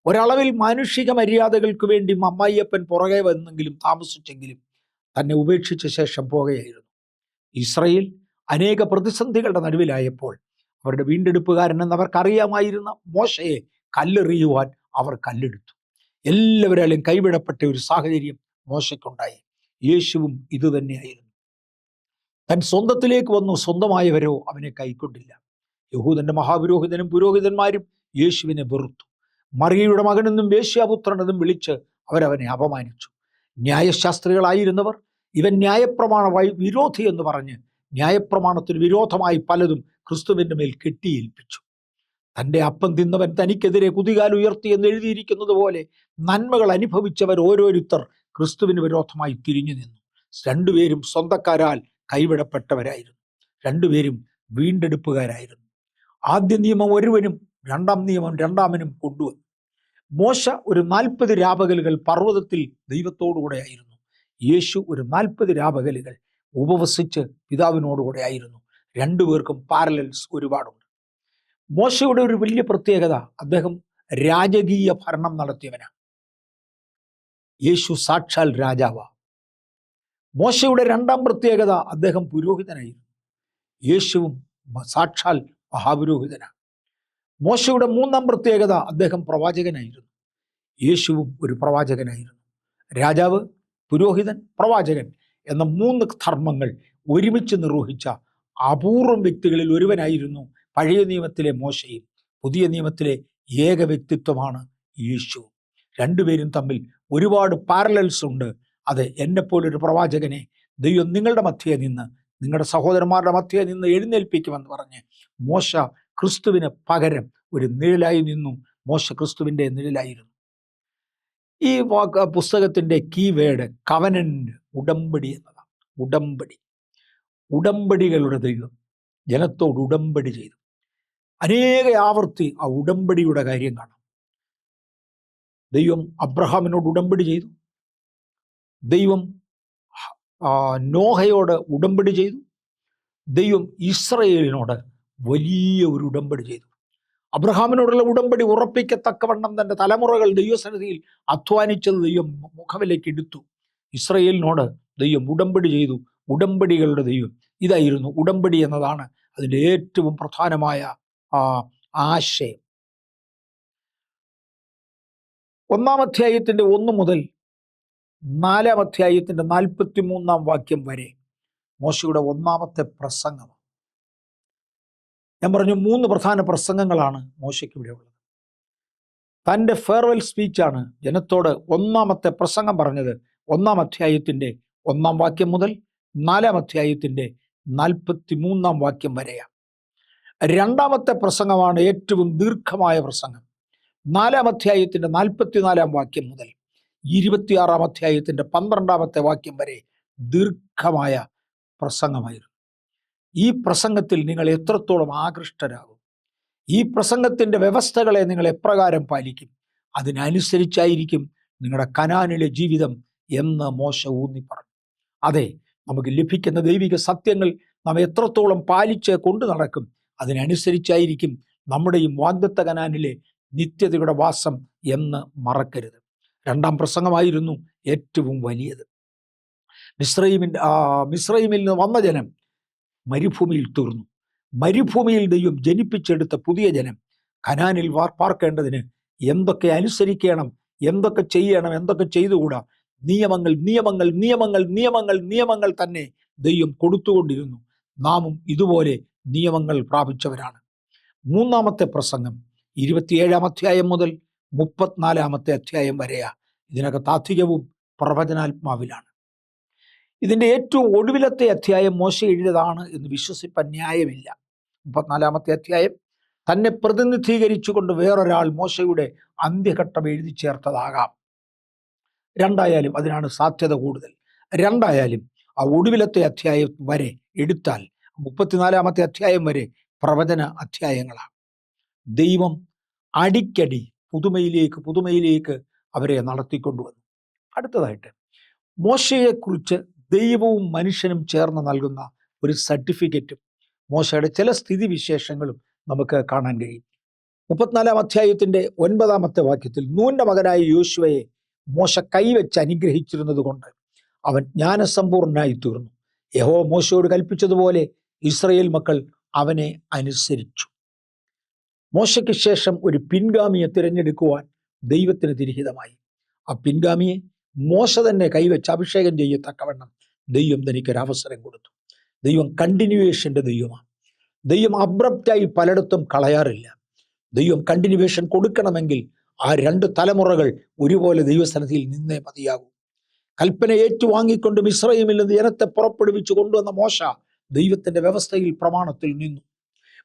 ഒരളവിൽ മാനുഷിക മര്യാദകൾക്ക് വേണ്ടി അമ്മായിയപ്പൻ പുറകെ വന്നെങ്കിലും താമസിച്ചെങ്കിലും തന്നെ ഉപേക്ഷിച്ച ശേഷം പോകുകയായിരുന്നു. ഇസ്രയേൽ അനേക പ്രതിസന്ധികളുടെ നടുവിലായപ്പോൾ അവരുടെ വീണ്ടെടുപ്പുകാരനെന്ന് അവർക്കറിയാമായിരുന്ന മോശയെ കല്ലെറിയുവാൻ അവർ കല്ലെടുത്തു. എല്ലാവരാലും കൈവിടപ്പെട്ട ഒരു സാഹചര്യം മോശയ്ക്കുണ്ടായി. യേശുവും ഇതുതന്നെയായിരുന്നു. താൻ സ്വന്തത്തിലേക്ക് വന്നു, സ്വന്തമായവരോ അവനെ കൈക്കൊണ്ടില്ല. യഹൂദന്റെ മഹാപുരോഹിതനും പുരോഹിതന്മാരും യേശുവിനെ വെറുത്തു. മറിയയുടെ മകനെന്നും വേശ്യാപുത്രനെന്നും വിളിച്ച് അവരവനെ അപമാനിച്ചു. ന്യായശാസ്ത്രികളായിരുന്നവർ ഇവൻ ന്യായപ്രമാണ വിരോധി എന്ന് പറഞ്ഞ് ന്യായപ്രമാണത്തിന് വിരോധമായി പലതും ക്രിസ്തുവിൻ്റെ മേൽ കെട്ടിയേൽപ്പിച്ചു. തൻ്റെ അപ്പം തിന്നവൻ തനിക്കെതിരെ കുതികാൽ ഉയർത്തി എന്ന് എഴുതിയിരിക്കുന്നത് പോലെ നന്മകൾ അനുഭവിച്ചവർ ഓരോരുത്തർ ക്രിസ്തുവിന് വിരോധമായി തിരിഞ്ഞു നിന്നു. രണ്ടുപേരും സ്വന്തക്കാരാൽ കൈവിടപ്പെട്ടവരായിരുന്നു. രണ്ടുപേരും വീണ്ടെടുപ്പുകാരായിരുന്നു. ആദ്യ നിയമം ഒരുവനും രണ്ടാം നിയമം രണ്ടാമനും കൊണ്ടുവന്നു. മോശ ഒരു 40 രാപകലുകൾ പർവ്വതത്തിൽ ദൈവത്തോടുകൂടെ ആയിരുന്നു. യേശു ഒരു 40 രാപകലുകൾ ഉപവസിച്ച് പിതാവിനോടുകൂടെ ആയിരുന്നു. രണ്ടുപേർക്കും പാരലൽസ് ഒരുപാടുണ്ട്. മോശയുടെ ഒരു വലിയ പ്രത്യേകത, അദ്ദേഹം രാജകീയ ഭരണം നടത്തിയവനാണ്. യേശു സാക്ഷാൽ രാജാവാണ്. മോശയുടെ രണ്ടാം പ്രത്യേകത, അദ്ദേഹം പുരോഹിതനായിരുന്നു. യേശുവും സാക്ഷാൽ മഹാപുരോഹിതനാണ്. മോശയുടെ മൂന്നാം പ്രത്യേകത, അദ്ദേഹം പ്രവാചകനായിരുന്നു. യേശുവും ഒരു പ്രവാചകനായിരുന്നു. രാജാവ്, പുരോഹിതൻ, പ്രവാചകൻ എന്ന 3 ധർമ്മങ്ങൾ ഒരുമിച്ച് നിർവഹിച്ച അപൂർവം വ്യക്തികളിൽ ഒരുവനായിരുന്നു പഴയ നിയമത്തിലെ മോശയും പുതിയ നിയമത്തിലെ ഏക വ്യക്തിത്വമാണ് യേശു. രണ്ടുപേരും തമ്മിൽ ഒരുപാട് പാരലൽസ് ഉണ്ട്. അത് എന്നെപ്പോലൊരു പ്രവാചകനെ ദൈവം നിങ്ങളുടെ മധ്യേ നിന്ന്, നിങ്ങളുടെ സഹോദരന്മാരുടെ മധ്യേ നിന്ന് എഴുന്നേൽപ്പിക്കുമെന്ന് പറഞ്ഞ് മോശ ക്രിസ്തുവിന് പകരം ഒരു നിഴലായി നിന്നു. മോശ ക്രിസ്തുവിൻ്റെ നിഴലായിരുന്നു. ഈ പുസ്തകത്തിൻ്റെ കീവേഡ് കവനന്റ്, ഉടമ്പടി എന്നതാണ്. ഉടമ്പടികളുടെ ദൈവം ജനത്തോട് ഉടമ്പടി ചെയ്തു. അനേക ആവർത്തി ആ ഉടമ്പടിയുടെ കാര്യം കാണാം. ദൈവം അബ്രഹാമിനോട് ഉടമ്പടി ചെയ്തു. ദൈവം നോഹയോട് ഉടമ്പടി ചെയ്തു. ദൈവം ഇസ്രയേലിനോട് വലിയ ഒരു ഉടമ്പടി ചെയ്തു. അബ്രഹാമിനോടുള്ള ഉടമ്പടി ഉറപ്പിക്കത്തക്കവണ്ണം തൻ്റെ തലമുറകൾ ദൈവസന്നിധിയിൽ അധ്വാനിച്ചത് ദൈവം മുഖവിലേക്ക് എടുത്തു. ഇസ്രയേലിനോട് ദൈവം ഉടമ്പടി ചെയ്തു. ഉടമ്പടികളുടെ ദൈവം. ഇതായിരുന്നു ഉടമ്പടി എന്നതാണ് അതിൻ്റെ ഏറ്റവും പ്രധാനമായ ആശയം. 1-ാം അധ്യായത്തിൻ്റെ 1 മുതൽ 4-ാം അധ്യായത്തിൻ്റെ 43-ാം വാക്യം വരെ മോശയുടെ 1-ാമത്തെ പ്രസംഗമാണ്. ഞാൻ പറഞ്ഞു 3 പ്രധാന പ്രസംഗങ്ങളാണ് മോശയ്ക്ക് ഇവിടെ ഉള്ളത്. തൻ്റെ ഫെയർവെൽ സ്പീച്ചാണ് ജനത്തോട് 1-ാമത്തെ പ്രസംഗം പറഞ്ഞത് 1-ാം അധ്യായത്തിൻ്റെ 1-ാം വാക്യം മുതൽ 4-ാം അധ്യായത്തിൻ്റെ 43-ാം വാക്യം വരെയാണ്. 2-ാമത്തെ പ്രസംഗമാണ് ഏറ്റവും ദീർഘമായ പ്രസംഗം. 4-ാം അധ്യായത്തിൻ്റെ 44-ാം വാക്യം മുതൽ 26-ാം അധ്യായത്തിൻ്റെ 12-ാമത്തെ വാക്യം വരെ ദീർഘമായ പ്രസംഗമായിരുന്നു. ഈ പ്രസംഗത്തിൽ നിങ്ങൾ എത്രത്തോളം ആകൃഷ്ടരാകും, ഈ പ്രസംഗത്തിൻ്റെ വ്യവസ്ഥകളെ നിങ്ങൾ എപ്രകാരം പാലിക്കും, അതിനനുസരിച്ചായിരിക്കും നിങ്ങളുടെ കനാനിലെ ജീവിതം എന്ന് മോശ ഊന്നി പറഞ്ഞു. അതെ, നമുക്ക് ലഭിക്കുന്ന ദൈവിക സത്യങ്ങൾ നാം എത്രത്തോളം പാലിച്ച് കൊണ്ടു നടക്കും, അതിനനുസരിച്ചായിരിക്കും നമ്മുടെയും വാഗ്ദത്ത കനാനിലെ നിത്യതയുടെ വാസം എന്ന് മറക്കരുത്. 2-ാം പ്രസംഗമായിരുന്നു ഏറ്റവും വലിയത്. മിസ്രൈമിൽ നിന്ന് വന്ന ജനം മരുഭൂമിയിൽ തീർന്നു. മരുഭൂമിയിൽ ദൈവം ജനിപ്പിച്ചെടുത്ത പുതിയ ജനം കനാനിൽ പാർക്കേണ്ടതിന് എന്തൊക്കെ അനുസരിക്കണം, എന്തൊക്കെ ചെയ്യണം, എന്തൊക്കെ ചെയ്തുകൂടാ, നിയമങ്ങൾ നിയമങ്ങൾ നിയമങ്ങൾ നിയമങ്ങൾ നിയമങ്ങൾ തന്നെ ദൈവം കൊടുത്തുകൊണ്ടിരുന്നു. നാമും ഇതുപോലെ നിയമങ്ങൾ പ്രാപിച്ചവരാണ്. 3-ാമത്തെ പ്രസംഗം 27-ാം അധ്യായം മുതൽ 34-ാമത്തെ അധ്യായം വരെയാ. ഇതിനകത്ത് അധികവും പ്രവചനാത്മാവിലാണ്. ഇതിൻ്റെ ഏറ്റവും ഒടുവിലത്തെ അധ്യായം മോശ എഴുതിയതാണ് എന്ന് വിശ്വസിപ്പാൻ ന്യായമില്ല. 34-ാമത്തെ അധ്യായം തന്നെ പ്രതിനിധീകരിച്ചുകൊണ്ട് വേറൊരാൾ മോശയുടെ അന്ത്യഘട്ടം എഴുതി ചേർത്തതാകാം. രണ്ടായാലും അതിനാണ് സാധ്യത കൂടുതൽ. രണ്ടായാലും ആ ഒടുവിലത്തെ അധ്യായം വരെ എടുത്താൽ 34-ാമത്തെ അധ്യായം വരെ പ്രവചന അധ്യായങ്ങളാണ്. ദൈവം അടിക്കടി പുതുമയിലേക്ക് അവരെ നടത്തിക്കൊണ്ടുവന്നു. അടുത്തതായിട്ട് മോശയെക്കുറിച്ച് ദൈവവും മനുഷ്യനും ചേർന്ന് നൽകുന്ന ഒരു സർട്ടിഫിക്കറ്റും മോശയുടെ ചില സ്ഥിതിവിശേഷങ്ങളും നമുക്ക് കാണാൻ കഴിയും. 34-ാം അധ്യായത്തിൻ്റെ 9-ാമത്തെ വാക്യത്തിൽ നൂന്റെ മകനായ യോശുവയെ മോശ കൈവച്ച് അനുഗ്രഹിച്ചിരുന്നത് കൊണ്ട് അവൻ ജ്ഞാനസമ്പൂർണനായി തീർന്നു. യഹോവ മോശയോട് കൽപ്പിച്ചതുപോലെ ഇസ്രായേൽ മക്കൾ അവനെ അനുസരിച്ചു. മോശയ്ക്ക് ശേഷം ഒരു പിൻഗാമിയെ തിരഞ്ഞെടുക്കുവാൻ ദൈവത്തിന് തിരിഹിതമായി. ആ പിൻഗാമിയെ മോശ തന്നെ കൈവച്ച് അഭിഷേകം ചെയ്യത്തക്കവണ്ണം ദൈവം തനിക്കൊരവസരം കൊടുത്തു. ദൈവം കണ്ടിന്യൂവേഷൻ്റെ ദൈവമാണ്. ദൈവം അബ്രപ്റ്റായി പലയിടത്തും കളയാറില്ല. ദൈവം കണ്ടിന്യൂവേഷൻ കൊടുക്കണമെങ്കിൽ ആ 2 തലമുറകൾ ഒരുപോലെ ദൈവസന്നിധിയിൽ നിന്നേ മതിയാകൂ. കൽപ്പന ഏറ്റുവാങ്ങിക്കൊണ്ട് മിസ്രയീമിൽ നിന്ന് ജനത്തെ പുറപ്പെടുവിച്ചു കൊണ്ടുവന്ന മോശ ദൈവത്തിൻ്റെ വ്യവസ്ഥയിൽ പ്രമാണത്തിൽ നിന്നു.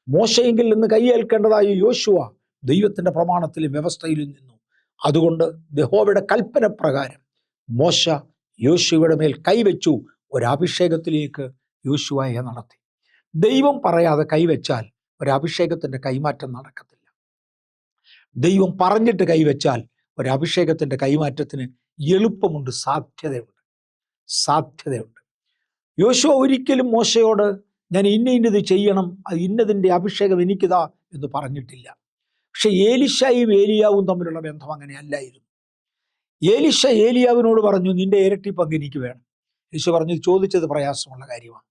മോശയെങ്കിൽ നിന്ന് കൈയേൽക്കേണ്ടതായ യോശുവ ദൈവത്തിൻ്റെ പ്രമാണത്തിലും വ്യവസ്ഥയിലും നിന്നു. അതുകൊണ്ട് യഹോവയുടെ കൽപ്പന പ്രകാരം മോശ യോശുവയുടെ മേൽ കൈവച്ചു. ഒരഭിഷേകത്തിലേക്ക് യോശുവയെ നടത്തി. ദൈവം പറയാതെ കൈവച്ചാൽ ഒരഭിഷേകത്തിൻ്റെ കൈമാറ്റം നടക്കത്തില്ല. ദൈവം പറഞ്ഞിട്ട് കൈവച്ചാൽ ഒരഭിഷേകത്തിൻ്റെ കൈമാറ്റത്തിന് എളുപ്പമുണ്ട്, സാധ്യതയുണ്ട്. യോശുവ ഒരിക്കലും മോശയോട് ഞാൻ ഇന്നത് ചെയ്യണം, അത് ഇന്നതിൻ്റെ അഭിഷേകം എനിക്കിതാ എന്ന് പറഞ്ഞിട്ടില്ല. പക്ഷെ ഏലിശയും ഏലിയാവും തമ്മിലുള്ള ബന്ധം അങ്ങനെയല്ലായിരുന്നു. ഏലിശ ഏലിയാവിനോട് പറഞ്ഞു, നിന്റെ ഇരട്ടി പങ്ക് എനിക്ക് വേണം. യേശു പറഞ്ഞു, ചോദിച്ചത് പ്രയാസമുള്ള കാര്യമാണ്,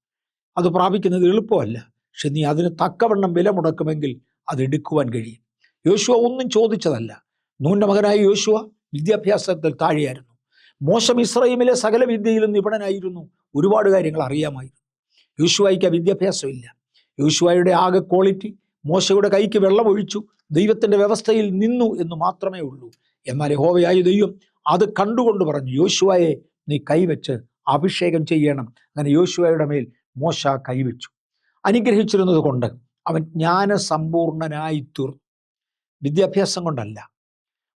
അത് പ്രാപിക്കുന്നത് എളുപ്പമല്ല. പക്ഷെ നീ അതിന് തക്കവണ്ണം വില മുടക്കുമെങ്കിൽ അത് എടുക്കുവാൻ കഴിയും. യോശുവ ഒന്നും ചോദിച്ചതല്ല. നൂന്റെ മകനായ യോശുവ വിദ്യാഭ്യാസത്തിൽ താഴെയായിരുന്നു. മോശ മിസ്രയീമിലെ സകല വിദ്യയിലും നിപുണനായിരുന്നു. ഒരുപാട് കാര്യങ്ങൾ അറിയാമായിരുന്നു. യോശുവയ്ക്ക് വിദ്യാഭ്യാസമില്ല. യോശുവയുടെ ആകെ ക്വാളിറ്റി മോശയുടെ കൈക്ക് വെള്ളമൊഴിച്ചു, ദൈവത്തിൻ്റെ വ്യവസ്ഥയിൽ നിന്നു എന്ന് മാത്രമേ ഉള്ളൂ. എന്നാൽ യഹോവയായ ദൈവം അത് കണ്ടുകൊണ്ട് പറഞ്ഞു, യോശുവയെ നീ കൈവച്ച് അഭിഷേകം ചെയ്യണം. അങ്ങനെ യോശുവയുടെ മേൽ മോശ കൈവച്ചു. അനുഗ്രഹിച്ചിരുന്നത് കൊണ്ട് അവൻ ജ്ഞാനസമ്പൂർണനായി തീർന്നു. വിദ്യാഭ്യാസം കൊണ്ടല്ല.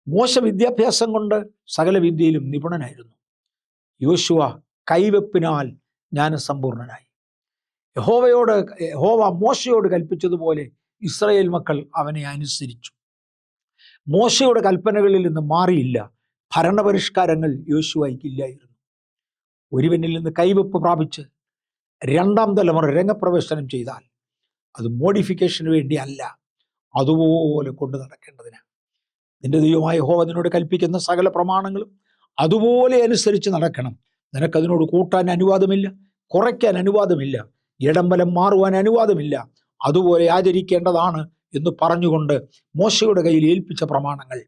മോശ വിദ്യാഭ്യാസം കൊണ്ട് സകല വിദ്യയിലും നിപുണനായിരുന്നു. യോശുവ കൈവെപ്പിനാൽ ജ്ഞാനസമ്പൂർണനായി. യഹോവ മോശയോട് കൽപ്പിച്ചതുപോലെ ഇസ്രായേൽ മക്കൾ അവനെ അനുസരിച്ചു. മോശയുടെ കൽപ്പനകളിൽ നിന്ന് മാറിയില്ല. ഭരണപരിഷ്കാരങ്ങൾ യോശുവയ്ക്കില്ലായിരുന്നു. ഒരുവനിൽ നിന്ന് കൈവെപ്പ് പ്രാപിച്ച് രണ്ടാം തലമുറ രംഗപ്രവേശനം ചെയ്താൽ അത് മോഡിഫിക്കേഷന് വേണ്ടി അല്ല, അതുപോലെ കൊണ്ടു നടക്കേണ്ടതിന്. നിന്റെ ദൈവമായ യഹോവ നിന്നോട് കൽപ്പിക്കുന്ന സകല പ്രമാണങ്ങളും അതുപോലെ അനുസരിച്ച് നടക്കണം. നിനക്കതിനോട് കൂട്ടാൻ അനുവാദമില്ല, കുറയ്ക്കാൻ അനുവാദമില്ല, ഇടംബലം മാറുവാൻ അനുവാദമില്ല. അതുപോലെ ആചരിക്കേണ്ടതാണ് എന്ന് പറഞ്ഞുകൊണ്ട് മോശയുടെ കയ്യിൽ ഏൽപ്പിച്ച പ്രമാണങ്ങൾ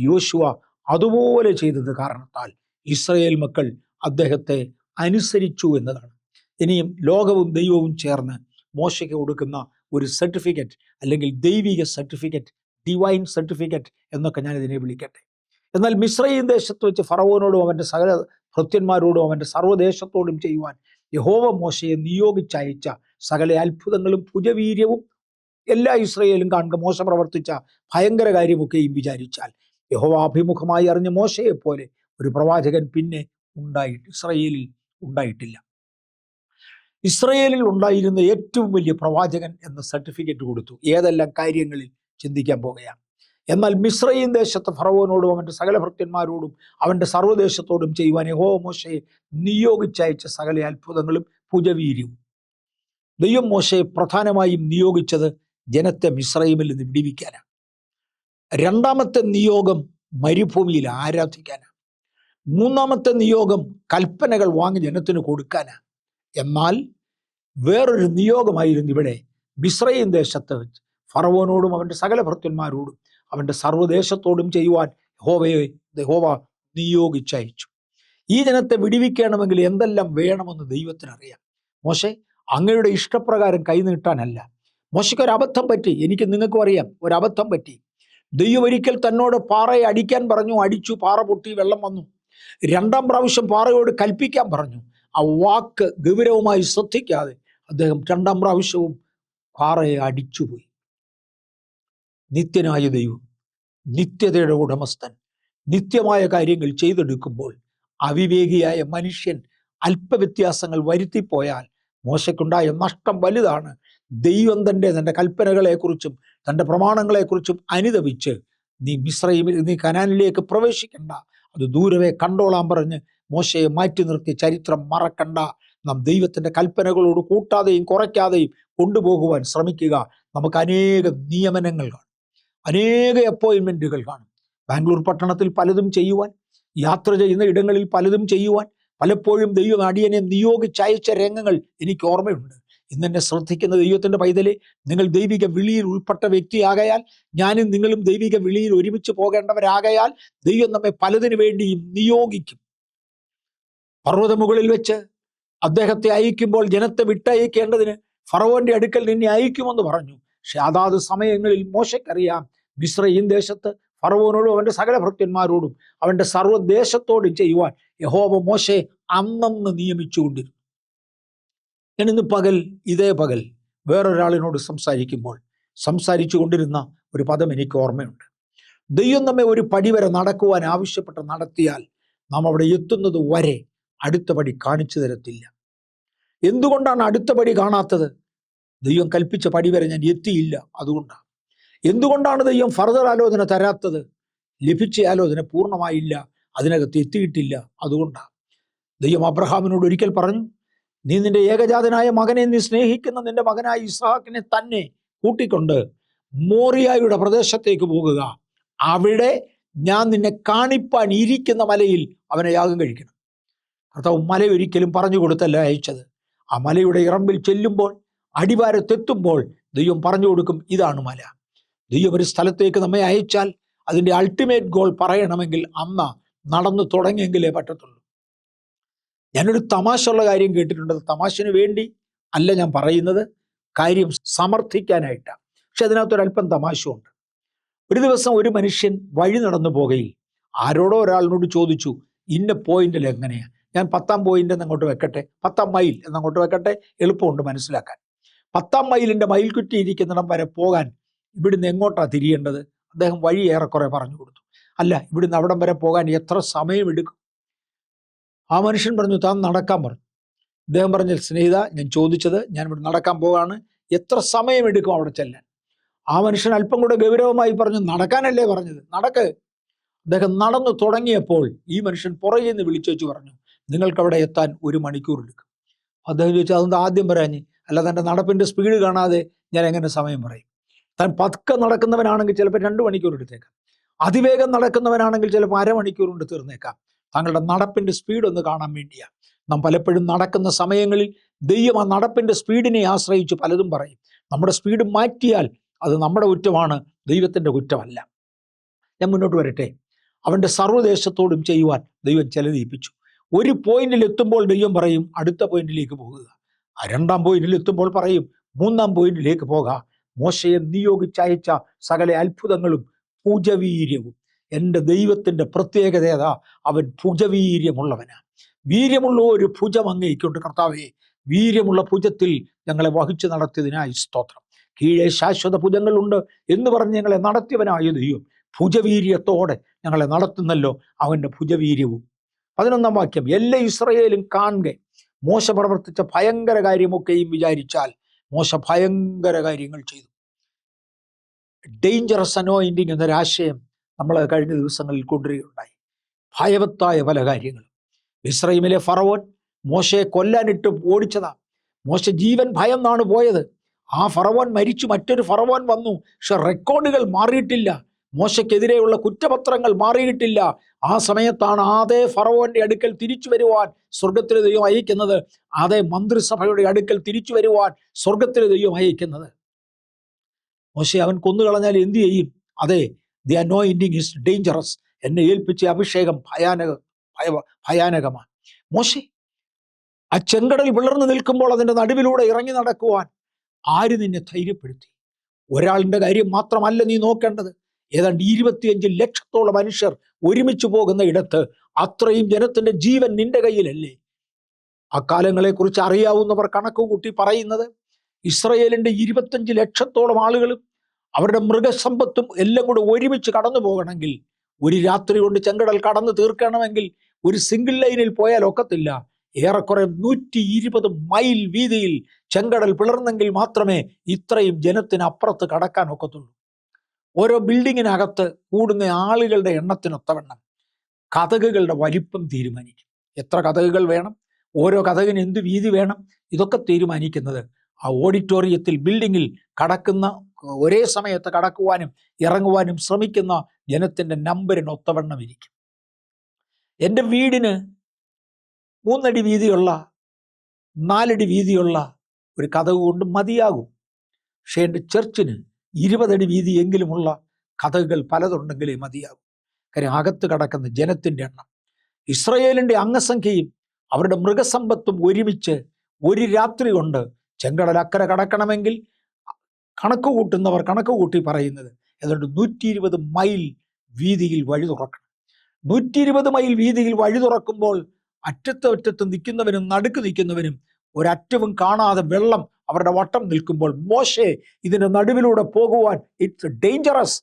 യോശുവ അതുപോലെ ചെയ്തത് കാരണത്താൽ ഇസ്രായേൽ മക്കൾ അദ്ദേഹത്തെ അനുസരിച്ചു എന്നതാണ്. ഇനിയും ലോകവും ദൈവവും ചേർന്ന് മോശയ്ക്ക് കൊടുക്കുന്ന ഒരു സർട്ടിഫിക്കറ്റ്, അല്ലെങ്കിൽ ദൈവിക സർട്ടിഫിക്കറ്റ്, ഡിവൈൻ സർട്ടിഫിക്കറ്റ് എന്നൊക്കെ ഞാൻ ഇതിനെ വിളിക്കട്ടെ. എന്നാൽ മിസ്രയീം ദേശത്ത് വെച്ച് ഫറവോനോടും അവൻ്റെ സകല ഭൃത്യന്മാരോടും അവൻ്റെ സർവ്വദേശത്തോടും ചെയ്യുവാൻ യഹോവ മോശയെ നിയോഗിച്ചയച്ച സകല അത്ഭുതങ്ങളും ഭുജവീര്യവും എല്ലാ ഇസ്രായേലും കാണുക മോശ പ്രവർത്തിച്ച ഭയങ്കര കാര്യമൊക്കെയും വിചാരിച്ചാൽ യഹോവ അഭിമുഖമായി അറിഞ്ഞ മോശയെപ്പോലെ ഒരു പ്രവാചകൻ പിന്നെ ഇസ്രായേലിൽ ഉണ്ടായിട്ടില്ല. ഇസ്രായേലിൽ ഉണ്ടായിരുന്ന ഏറ്റവും വലിയ പ്രവാചകൻ എന്ന സർട്ടിഫിക്കറ്റ് കൊടുത്തു. ഏതെല്ലാം കാര്യങ്ങളിൽ ചിന്തിക്കാൻ പോകുകയാണ്. എന്നാൽ മിസ്രയീം ദേശത്ത് ഫറവോനോടും അവൻ്റെ സകല ഭൃത്യന്മാരോടും അവൻ്റെ സർവ്വദേശത്തോടും ചെയ്യുവാൻ യഹോവ മോശയെ നിയോഗിച്ചയച്ച സകല അത്ഭുതങ്ങളും ഭുജവീര്യവും. ദൈവം മോശയെ പ്രധാനമായും നിയോഗിച്ചത് ജനത്തെ മിസ്രയീമിൽ നിന്ന് വിടിവിക്കാനാണ്. രണ്ടാമത്തെ നിയോഗം മരുഭൂമിയിൽ ആരാധിക്കാനാണ്. മൂന്നാമത്തെ നിയോഗം കൽപ്പനകൾ വാങ്ങി ജനത്തിന് കൊടുക്കാനാണ്. എന്നാൽ വേറൊരു നിയോഗമായിരുന്നു ഇവിടെ മിസ്രയീം ദേശത്ത് വെച്ച് ഫറവോനോടും അവൻ്റെ സകല ഭൃത്യന്മാരോടും അവൻ്റെ സർവ്വദേശത്തോടും ചെയ്യുവാൻ യഹോവ നിയോഗിച്ചയച്ചു. ഈ ജനത്തെ വിടിവിക്കണമെങ്കിൽ എന്തെല്ലാം വേണമെന്ന് ദൈവത്തിനറിയാം. മോശെ, അങ്ങയുടെ ഇഷ്ടപ്രകാരം കൈനീട്ടാനല്ല. മോശയ്ക്കൊരബദ്ധം പറ്റി, എനിക്ക് നിങ്ങൾക്കും അറിയാം, ഒരബദ്ധം പറ്റി. ദൈവം ഒരിക്കൽ തന്നോട് പാറയെ അടിക്കാൻ പറഞ്ഞു, അടിച്ചു, പാറ പൊട്ടി, വെള്ളം വന്നു. രണ്ടാം പ്രാവശ്യം പാറയോട് കൽപ്പിക്കാൻ പറഞ്ഞു. ആ വാക്ക് ഗൗരവമായി ശ്രദ്ധിക്കാതെ അദ്ദേഹം രണ്ടാം പ്രാവശ്യവും പാറയെ അടിച്ചുപോയി. നിത്യനായ ദൈവം, നിത്യതയുടെ ഉടമസ്ഥൻ, നിത്യമായ കാര്യങ്ങൾ ചെയ്തെടുക്കുമ്പോൾ അവിവേകിയായ മനുഷ്യൻ അല്പവ്യത്യാസങ്ങൾ വരുത്തിപ്പോയാൽ മോശയ്ക്കുണ്ടായ നഷ്ടം വലുതാണ്. ദൈവം തൻ്റെ കൽപ്പനകളെക്കുറിച്ചും തൻ്റെ പ്രമാണങ്ങളെക്കുറിച്ചും അനുദപിച്ച് നീ കനാനിലേക്ക് പ്രവേശിക്കണ്ട, അത് ദൂരവേ കണ്ടോളാൻ പറഞ്ഞ് മോശയെ മാറ്റി നിർത്തിയ ചരിത്രം മറക്കണ്ട. നാം ദൈവത്തിൻ്റെ കൽപ്പനകളോട് കൂട്ടാതെയും കുറയ്ക്കാതെയും കൊണ്ടുപോകുവാൻ ശ്രമിക്കുക. നമുക്ക് അനേകം നിയമനങ്ങൾ കാണും, അനേക അപ്പോയിൻമെൻറ്റുകൾ കാണും. ബാംഗ്ലൂർ പട്ടണത്തിൽ പലതും ചെയ്യുവാൻ, യാത്ര ചെയ്യുന്ന ഇടങ്ങളിൽ പലതും ചെയ്യുവാൻ പലപ്പോഴും ദൈവം അടിയനെ നിയോഗിച്ചയച്ച രംഗങ്ങൾ എനിക്ക് ഓർമ്മയുണ്ട്. ഇന്നെന്നെ ശ്രദ്ധിക്കുന്ന ദൈവത്തിൻ്റെ പൈതലെ, നിങ്ങൾ ദൈവിക വിളിയിൽ ഉൾപ്പെട്ട വ്യക്തിയാകയാൽ, ഞാനും നിങ്ങളും ദൈവിക വിളിയിൽ ഒരുമിച്ച് പോകേണ്ടവരാകയാൽ ദൈവം നമ്മെ പലതിനു വേണ്ടിയും നിയോഗിക്കും. പർവ്വതമുകളിൽ വെച്ച് അദ്ദേഹത്തെ അയക്കുമ്പോൾ ജനത്തെ വിട്ടയക്കേണ്ടതിന് ഫറവോന്റെ അടുക്കൽ നിന്നെ അയക്കുമെന്ന് പറഞ്ഞു. പക്ഷെ അതാത് സമയങ്ങളിൽ മോശയ്ക്കറിയാം, മിസ്രയീം ദേശത്ത് ഫറവോനോടും അവൻ്റെ സകല ഭൃത്യന്മാരോടും അവൻ്റെ സർവ്വദേശത്തോടും ചെയ്യുവാൻ യഹോവ മോശയെ അന്നന്ന് നിയമിച്ചുകൊണ്ടിരുന്നു. ഞാൻ ഇന്ന് ഇതേ പകൽ വേറൊരാളിനോട് സംസാരിച്ചു കൊണ്ടിരുന്ന ഒരു പദം എനിക്ക് ഓർമ്മയുണ്ട്. ദൈവം നമ്മെ ഒരു പടി വരെ നടക്കുവാൻ ആവശ്യപ്പെട്ട് നടത്തിയാൽ നാം അവിടെ എത്തുന്നത് വരെ അടുത്ത പടി കാണിച്ചു തരത്തില്ല. എന്തുകൊണ്ടാണ് അടുത്ത പടി കാണാത്തത്? ദൈവം കൽപ്പിച്ച പടി വരെ ഞാൻ എത്തിയില്ല, അതുകൊണ്ടാണ്. എന്തുകൊണ്ടാണ് ദൈവം ഫർദർ ആലോചന തരാത്തത്? ലഭിച്ച ആലോചന പൂർണ്ണമായില്ല, അതിനകത്ത് എത്തിയിട്ടില്ല, അതുകൊണ്ടാണ്. ദൈവം അബ്രഹാമിനോട് ഒരിക്കൽ പറഞ്ഞു, നീ നിന്റെ ഏകജാതനായ മകനെ, നീ സ്നേഹിക്കുന്ന നിന്റെ മകനായ ഇസ്ഹാക്കിനെ തന്നെ കൂട്ടിക്കൊണ്ട് മോറിയായുടെ പ്രദേശത്തേക്ക് പോകുക. അവിടെ ഞാൻ നിന്നെ കാണിപ്പാൻ ഇരിക്കുന്ന മലയിൽ അവനെ യാഗം കഴിക്കണം. കർത്താവ് മല ഒരിക്കലും പറഞ്ഞു കൊടുത്തല്ല അയച്ചത്. ആ മലയുടെ ഇറമ്പിൽ ചെല്ലുമ്പോൾ, അടിവാരത്തെത്തുമ്പോൾ ദൈവം പറഞ്ഞു കൊടുക്കും, ഇതാണ് മല. ദൈവം ഒരു സ്ഥലത്തേക്ക് നമ്മെ അയച്ചാൽ അതിൻ്റെ അൾട്ടിമേറ്റ് ഗോൾ പറയണമെങ്കിൽ അന്ന് നടന്നു തുടങ്ങിയെങ്കിലേ പറ്റത്തുള്ളൂ. ഞാനൊരു തമാശയുള്ള കാര്യം കേട്ടിട്ടുണ്ട്. തമാശന് വേണ്ടി അല്ല ഞാൻ പറയുന്നത്, കാര്യം സമർത്ഥിക്കാനായിട്ടാണ്. പക്ഷെ അതിനകത്തൊരല്പം തമാശയുണ്ട്. ഒരു ദിവസം ഒരു മനുഷ്യൻ വഴി നടന്നു പോകയിൽ ആരോടോ ഒരാളിനോട് ചോദിച്ചു, ഇന്ന പോയിന്റിൽ എങ്ങനെയാ, ഞാൻ 10ാം പോയിന്റ് എന്നങ്ങോട്ട് വെക്കട്ടെ, 10ാം മൈൽ എന്നങ്ങോട്ട് വെക്കട്ടെ, എളുപ്പമുണ്ട് മനസ്സിലാക്കാൻ. 10ാം മൈലിൻ്റെ മയിൽക്കുറ്റി ഇരിക്കുന്നിടം വരെ പോകാൻ ഇവിടുന്ന് എങ്ങോട്ടാണ് തിരിയേണ്ടത്? അദ്ദേഹം വഴി ഏറെക്കുറെ പറഞ്ഞു കൊടുത്തു. അല്ല, ഇവിടുന്ന് അവിടം വരെ പോകാൻ എത്ര സമയമെടുക്കും? ആ മനുഷ്യൻ പറഞ്ഞു, താൻ നടക്കാൻ പറഞ്ഞു. അദ്ദേഹം പറഞ്ഞു, സ്നേഹിത, ഞാൻ ചോദിച്ചത്, ഞാൻ ഇവിടെ നടക്കാൻ പോകാണ്, എത്ര സമയമെടുക്കും അവിടെ ചെല്ലാൻ? ആ മനുഷ്യൻ അല്പം കൂടെ ഗൗരവമായി പറഞ്ഞു, നടക്കാനല്ലേ പറഞ്ഞത്, നടക്ക്. അദ്ദേഹം നടന്നു തുടങ്ങിയപ്പോൾ ഈ മനുഷ്യൻ പുറകിൽ നിന്ന് വിളിച്ചു വെച്ച് പറഞ്ഞു, നിങ്ങൾക്ക് അവിടെ എത്താൻ 1 മണിക്കൂർ എടുക്കും. അദ്ദേഹം ചോദിച്ചു, അതെന്താ ആദ്യം പറയാഞ്ഞ്? അല്ല, തൻ്റെ നടപ്പിൻ്റെ സ്പീഡ് കാണാതെ ഞാൻ എങ്ങനെ സമയം പറയും? താൻ പതുക്കെ നടക്കുന്നവനാണെങ്കിൽ ചിലപ്പോൾ 2 മണിക്കൂർ എടുത്തേക്കാം, അതിവേഗം നടക്കുന്നവനാണെങ്കിൽ ചിലപ്പോൾ അരമണിക്കൂർ കൊണ്ട് തീർന്നേക്കാം. താങ്കളുടെ നടപ്പിൻ്റെ സ്പീഡ് ഒന്ന് കാണാൻ വേണ്ടിയാണ്. നാം പലപ്പോഴും നടക്കുന്ന സമയങ്ങളിൽ ദൈവം ആ നടപ്പിൻ്റെ സ്പീഡിനെ ആശ്രയിച്ച് പലതും പറയും. നമ്മുടെ സ്പീഡ് മാറ്റിയാൽ അത് നമ്മുടെ കുറ്റമാണ്, ദൈവത്തിൻ്റെ കുറ്റമല്ല. ഞാൻ മുന്നോട്ട് വരട്ടെ. അവൻ്റെ സർവ്വദേശത്തോടും ചെയ്യുവാൻ ദൈവം ചെലവഴിപ്പിച്ചു. ഒരു പോയിന്റിൽ എത്തുമ്പോൾ ദൈവം പറയും, അടുത്ത പോയിന്റിലേക്ക് പോകുക. 2ാം പോയിന്റിൽ എത്തുമ്പോൾ പറയും, 3ാം പോയിന്റിലേക്ക് പോകുക. മോശയെ നിയോഗിച്ചയച്ച സകല അത്ഭുതങ്ങളും ഭുജവീര്യവും. എൻ്റെ ദൈവത്തിൻ്റെ പ്രത്യേകത ഏതാ? അവൻ ഭുജവീര്യമുള്ളവനാണ്. വീര്യമുള്ള ഒരു ഭുജം അങ്ങേക്കുണ്ട് കർത്താവേ. വീര്യമുള്ള ഭുജത്തിൽ ഞങ്ങളെ വഹിച്ചു നടത്തിയതിനായി സ്തോത്രം. കീഴെ ശാശ്വത ഭുജങ്ങളുണ്ട് എന്ന് പറഞ്ഞ് ഞങ്ങളെ നടത്തിയവനായ ദൈവം ഭുജവീര്യത്തോടെ ഞങ്ങളെ നടത്തുന്നല്ലോ, അവൻ്റെ ഭുജവീര്യവും. 11ാം വാക്യം, എല്ലാ ഇസ്രായേലും കാണുക മോശ പ്രവർത്തിച്ച ഭയങ്കര കാര്യമൊക്കെയും വിചാരിച്ചാൽ. മോശ ഭയങ്കര കാര്യങ്ങൾ ചെയ്തു. ഡേഞ്ചറസ് അനോയിന്റിങ് എന്നൊരാശയം നമ്മൾ കഴിഞ്ഞ ദിവസങ്ങളിൽ കൊണ്ടുവരികയുണ്ടായി. ഭയവത്തായ പല കാര്യങ്ങളും. മിസ്രയീമിലെ ഫറവോൻ മോശയെ കൊല്ലാനിട്ട് ഓടിച്ചതാ. മോശ ജീവൻ ഭയം എന്നാണ് പോയത്. ആ ഫറവോൻ മരിച്ചു, മറ്റൊരു ഫറവോൻ വന്നു. പക്ഷെ റെക്കോർഡുകൾ മാറിയിട്ടില്ല, മോശയ്ക്കെതിരെയുള്ള കുറ്റപത്രങ്ങൾ മാറിയിട്ടില്ല. ആ സമയത്താണ് അതേ ഫറവോന്റെ അടുക്കൽ തിരിച്ചു വരുവാൻ സ്വർഗത്തിലെ ദൈവം അയക്കുന്നത്. അതേ മന്ത്രിസഭയുടെ അടുക്കൽ തിരിച്ചു വരുവാൻ സ്വർഗത്തിലെ ദൈവം അയക്കുന്നത്. മോശെ അവൻ കൊന്നുകളഞ്ഞാൽ എന്തു ചെയ്യും? അതെ, ദി അനോയിന്റിങ് ഈസ് ഡേഞ്ചറസ്. എന്നെ ഏൽപ്പിച്ച അഭിഷേകം ഭയാനകമാണ്. മോശെ ആ ചെങ്കടൽ വിളർന്നു നിൽക്കുമ്പോൾ അതിൻ്റെ നടുവിലൂടെ ഇറങ്ങി നടക്കുവാൻ ആര് നിന്നെ ധൈര്യപ്പെടുത്തി? ഒരാളിൻ്റെ കാര്യം മാത്രമല്ല നീ നോക്കേണ്ടത്. ഏതാണ്ട് 25 ലക്ഷത്തോളം മനുഷ്യർ ഒരുമിച്ച് പോകുന്ന ഇടത്ത് അത്രയും ജനത്തിൻ്റെ ജീവൻ നിന്റെ കയ്യിലല്ലേ? അക്കാലങ്ങളെക്കുറിച്ച് അറിയാവുന്നവർ കണക്ക് കൂട്ടി പറയുന്നത്, ഇസ്രയേലിൻ്റെ 25 ലക്ഷത്തോളം ആളുകളും അവരുടെ മൃഗസമ്പത്തും എല്ലാം കൂടെ ഒരുമിച്ച് കടന്നു പോകണമെങ്കിൽ, ഒരു രാത്രി കൊണ്ട് ചെങ്കടൽ കടന്നു തീർക്കണമെങ്കിൽ ഒരു സിംഗിൾ ലൈനിൽ പോയാൽ ഒക്കത്തില്ല. ഏറെക്കുറെ 120 മൈൽ വീതിയിൽ ചെങ്കടൽ പിളർന്നെങ്കിൽ മാത്രമേ ഇത്രയും ജനത്തിന് അപ്പുറത്ത് കടക്കാൻ ഒക്കത്തുള്ളൂ. ഓരോ ബിൽഡിങ്ങിനകത്ത് കൂടുന്ന ആളുകളുടെ എണ്ണത്തിനൊത്തവണ്ണം കതകുകളുടെ വലിപ്പം തീരുമാനിക്കും. എത്ര കതകുകൾ വേണം, ഓരോ കതകിന് എന്ത് വീതി വേണം, ഇതൊക്കെ തീരുമാനിക്കുന്നത് ആ ഓഡിറ്റോറിയത്തിൽ, ബിൽഡിങ്ങിൽ കടക്കുന്ന, ഒരേ സമയത്ത് കടക്കുവാനും ഇറങ്ങുവാനും ശ്രമിക്കുന്ന ജനത്തിൻ്റെ നമ്പറിനൊത്തവണ്ണം ഇരിക്കും. എൻ്റെ വീടിന് 3 അടി വീതിയുള്ള 4 അടി വീതിയുള്ള ഒരു കതക് കൊണ്ട് മതിയാകും. പക്ഷേ എൻ്റെ ചർച്ചിന് 20 അടി വീതിയെങ്കിലുമുള്ള കതകുകൾ പലതുണ്ടെങ്കിലേ മതിയാകും. കാര്യം അകത്ത് കടക്കുന്ന ജനത്തിൻ്റെ എണ്ണം, ഇസ്രയേലിൻ്റെ അംഗസംഖ്യയും അവരുടെ മൃഗസമ്പത്തും ഒരുമിച്ച് ഒരു രാത്രി കൊണ്ട് ചെങ്കടൽ അക്കരെ കടക്കണമെങ്കിൽ കണക്ക് കൂട്ടുന്നവർ കണക്ക് കൂട്ടി പറയുന്നത് ഏതാണ്ട് 120 മൈൽ വീതിയിൽ വഴി തുറക്കണം. 120 മൈൽ വീതിയിൽ വഴി തുറക്കുമ്പോൾ അറ്റത്തും നിൽക്കുന്നവനും നടുക്ക് നിൽക്കുന്നവനും ഒരറ്റവും കാണാതെ വെള്ളം അവരുടെ വട്ടം നിൽക്കുമ്പോൾ, മോശെ ഇതിൻ്റെ നടുവിലൂടെ പോകുവാൻ ഇറ്റ്സ് ഡേഞ്ചറസ്.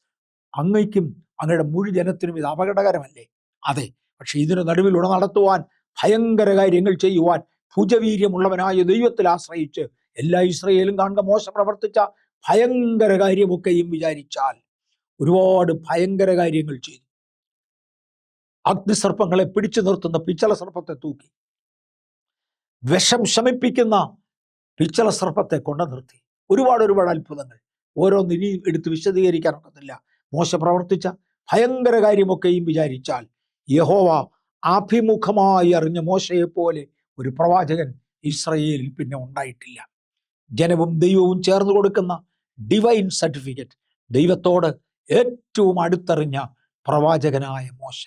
അങ്ങയ്ക്കും അങ്ങയുടെ മുഴു ജനത്തിനും ഇത് അപകടകരമല്ലേ? അതെ, പക്ഷെ ഇതിന് നടുവിലൂടെ നടത്തുവാൻ, ഭയങ്കര കാര്യങ്ങൾ ചെയ്യുവാൻ ഭുജവീര്യമുള്ളവനായ ദൈവത്തിൽ ആശ്രയിച്ച് എല്ലാ ഇസ്രയേലും കാണുക മോശ പ്രവർത്തിച്ച ഭയങ്കര കാര്യമൊക്കെയും വിചാരിച്ചാൽ ഒരുപാട് ഭയങ്കര കാര്യങ്ങൾ ചെയ്തു. അഗ്നിസർപ്പങ്ങളെ പിടിച്ചു നിർത്തുന്ന പിച്ചള സർപ്പത്തെ തൂക്കി, വിഷം ശമിപ്പിക്കുന്ന പിച്ചള സർപ്പത്തെ കൊണ്ടു നിർത്തി. ഒരുപാട് അത്ഭുതങ്ങൾ, ഓരോന്ന് ഇനി എടുത്ത് വിശദീകരിക്കാനൊക്കത്തില്ല. മോശ പ്രവർത്തിച്ച ഭയങ്കര കാര്യമൊക്കെയും വിചാരിച്ചാൽ യഹോവ അഭിമുഖമായി അറിഞ്ഞ മോശയെപ്പോലെ ഒരു പ്രവാചകൻ ഇസ്രയേലിൽ പിന്നെ ഉണ്ടായിട്ടില്ല. ജനവും ദൈവവും ചേർന്ന് കൊടുക്കുന്ന ഡിവൈൻ സർട്ടിഫിക്കറ്റ്, ദൈവത്തോട് ഏറ്റവും അടുത്തറിഞ്ഞ പ്രവാചകനായ മോശ.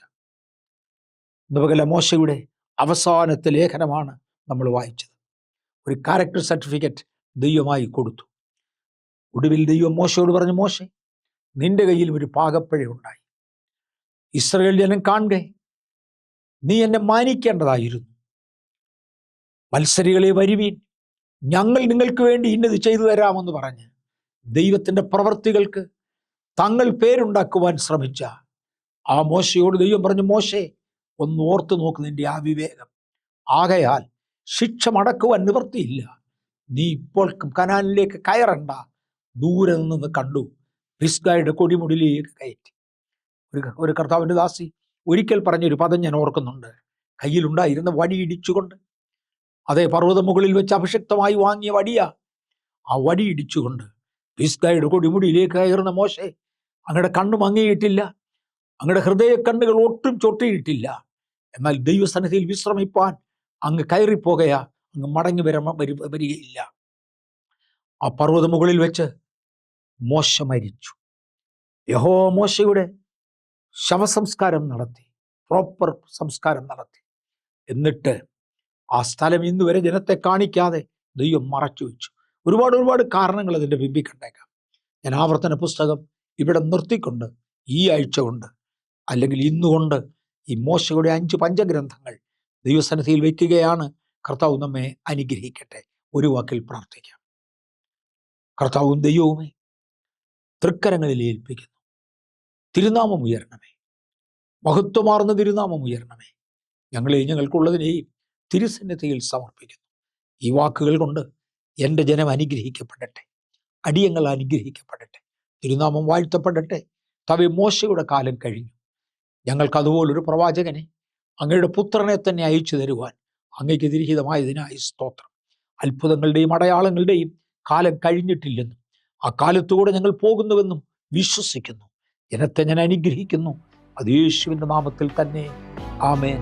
ഇതുപോലെ മോശയുടെ അവസാനത്തെ ലേഖനമാണ് നമ്മൾ വായിച്ചത്. ഒരു ക്യാരക്ടർ സർട്ടിഫിക്കറ്റ് ദൈവമായി കൊടുത്തു. ഒടുവിൽ ദൈവം മോശയോട് പറഞ്ഞു, മോശെ, നിന്റെ കയ്യിൽ ഒരു പാകപ്പിഴ ഉണ്ടായി. ഇസ്രായേൽ ജനം കാണുക, നീ എന്നെ മാനിക്കേണ്ടതായിരുന്നു. മത്സരികളെ വരുവീൻ, ഞങ്ങൾ നിങ്ങൾക്ക് വേണ്ടി ഇന്നത് ചെയ്തു തരാമെന്ന് പറഞ്ഞ് ദൈവത്തിൻ്റെ പ്രവൃത്തികൾക്ക് തങ്ങൾ പേരുണ്ടാക്കുവാൻ ശ്രമിച്ച ആ മോശയോട് ദൈവം പറഞ്ഞു, മോശെ, ഒന്ന് ഓർത്തു നോക്ക് നിന്റെ ആ വിവേകം. ആകയാൽ ശിക്ഷ മടക്കുവാൻ നിവൃത്തിയില്ല. നീ ഇപ്പോൾ കനാനിലേക്ക് കയറണ്ട. ദൂരെ നിന്ന് കണ്ടു പിസ്ഗയുടെ കൊടിമുടിലേക്ക് കയറ്റി. ഒരു കർത്താവിൻ്റെ ദാസി ഒരിക്കൽ പറഞ്ഞൊരു പദം ഞാൻ ഓർക്കുന്നുണ്ട്. കയ്യിലുണ്ടായിരുന്ന വടി ഇടിച്ചുകൊണ്ട്, അതേ പർവ്വത മുകളിൽ വെച്ച് അഭിഷിക്തമായി വാങ്ങിയ വടിയാ, ആ വടി ഇടിച്ചുകൊണ്ട് പിസ്ഗയുടെ കൊടിമുടിയിലേക്ക് കയറുന്ന മോശെ, അങ്ങയുടെ കണ്ണു മങ്ങിയിട്ടില്ല, അങ്ങയുടെ ഹൃദയ കണ്ണുകൾ ഒട്ടും ചൊട്ടിയിട്ടില്ല. എന്നാൽ ദൈവസന്നിധിയിൽ വിശ്രമിപ്പാൻ അങ്ങ് കയറിപ്പോകയാ, അങ്ങ് മടങ്ങി വരികയില്ല. ആ പർവ്വത മുകളിൽ വെച്ച് മോശ മരിച്ചു. യഹോവ മോശയുടെ ശവസംസ്കാരം നടത്തി, പ്രോപ്പർ സംസ്കാരം നടത്തി. എന്നിട്ട് ആ സ്ഥലം ഇന്നുവരെ ജനത്തെ കാണിക്കാതെ ദൈവം മറച്ചു വെച്ചു. ഒരുപാട് കാരണങ്ങൾ അതിൻ്റെ പിമ്പിൽ കണ്ടേക്കാം. ഞാൻ ആവർത്തന പുസ്തകം ഇവിടെ നിർത്തിക്കൊണ്ട് ഈ ആഴ്ച കൊണ്ട്, അല്ലെങ്കിൽ ഇന്നുകൊണ്ട്, ഈ മോശയുടെ 5 പഞ്ചഗ്രന്ഥങ്ങൾ ദൈവസന്നിധിയിൽ വയ്ക്കുകയാണ്. കർത്താവ് നമ്മെ അനുഗ്രഹിക്കട്ടെ. ഒരു വാക്കിൽ പ്രാർത്ഥിക്കാം. കർത്താവും ദൈവവുമേ, തൃക്കരങ്ങളിൽ ഏൽപ്പിക്കുന്നു. തിരുനാമം ഉയരണമേ, മഹത്വമാർന്ന തിരുനാമം ഉയരണമേ. ഞങ്ങൾക്കുള്ളതിനെയും തിരുസന്നിധിയിൽ സമർപ്പിക്കുന്നു. ഈ വാക്കുകൾ കൊണ്ട് എൻ്റെ ജനം അനുഗ്രഹിക്കപ്പെടട്ടെ, അടിയങ്ങൾ അനുഗ്രഹിക്കപ്പെടട്ടെ, തിരുനാമം വാഴ്ത്തപ്പെടട്ടെ. തവേ, മോശയുടെ കാലം കഴിഞ്ഞു. ഞങ്ങൾക്ക് അതുപോലൊരു പ്രവാചകനെ, അങ്ങയുടെ പുത്രനെ തന്നെ അയച്ചു തരുവാൻ അങ്ങയ്ക്ക് തിരിഹിതമായതിനായി സ്തോത്രം. അത്ഭുതങ്ങളുടെയും അടയാളങ്ങളുടെയും കാലം കഴിഞ്ഞിട്ടില്ലെന്നും ആ കാലത്തുകൂടെ ഞങ്ങൾ പോകുന്നുവെന്നും വിശ്വസിക്കുന്നു. ജനത്തെ ഞാൻ അനുഗ്രഹിക്കുന്നു. അത് യേശുവിൻ്റെ നാമത്തിൽ തന്നെ. ആമേൻ.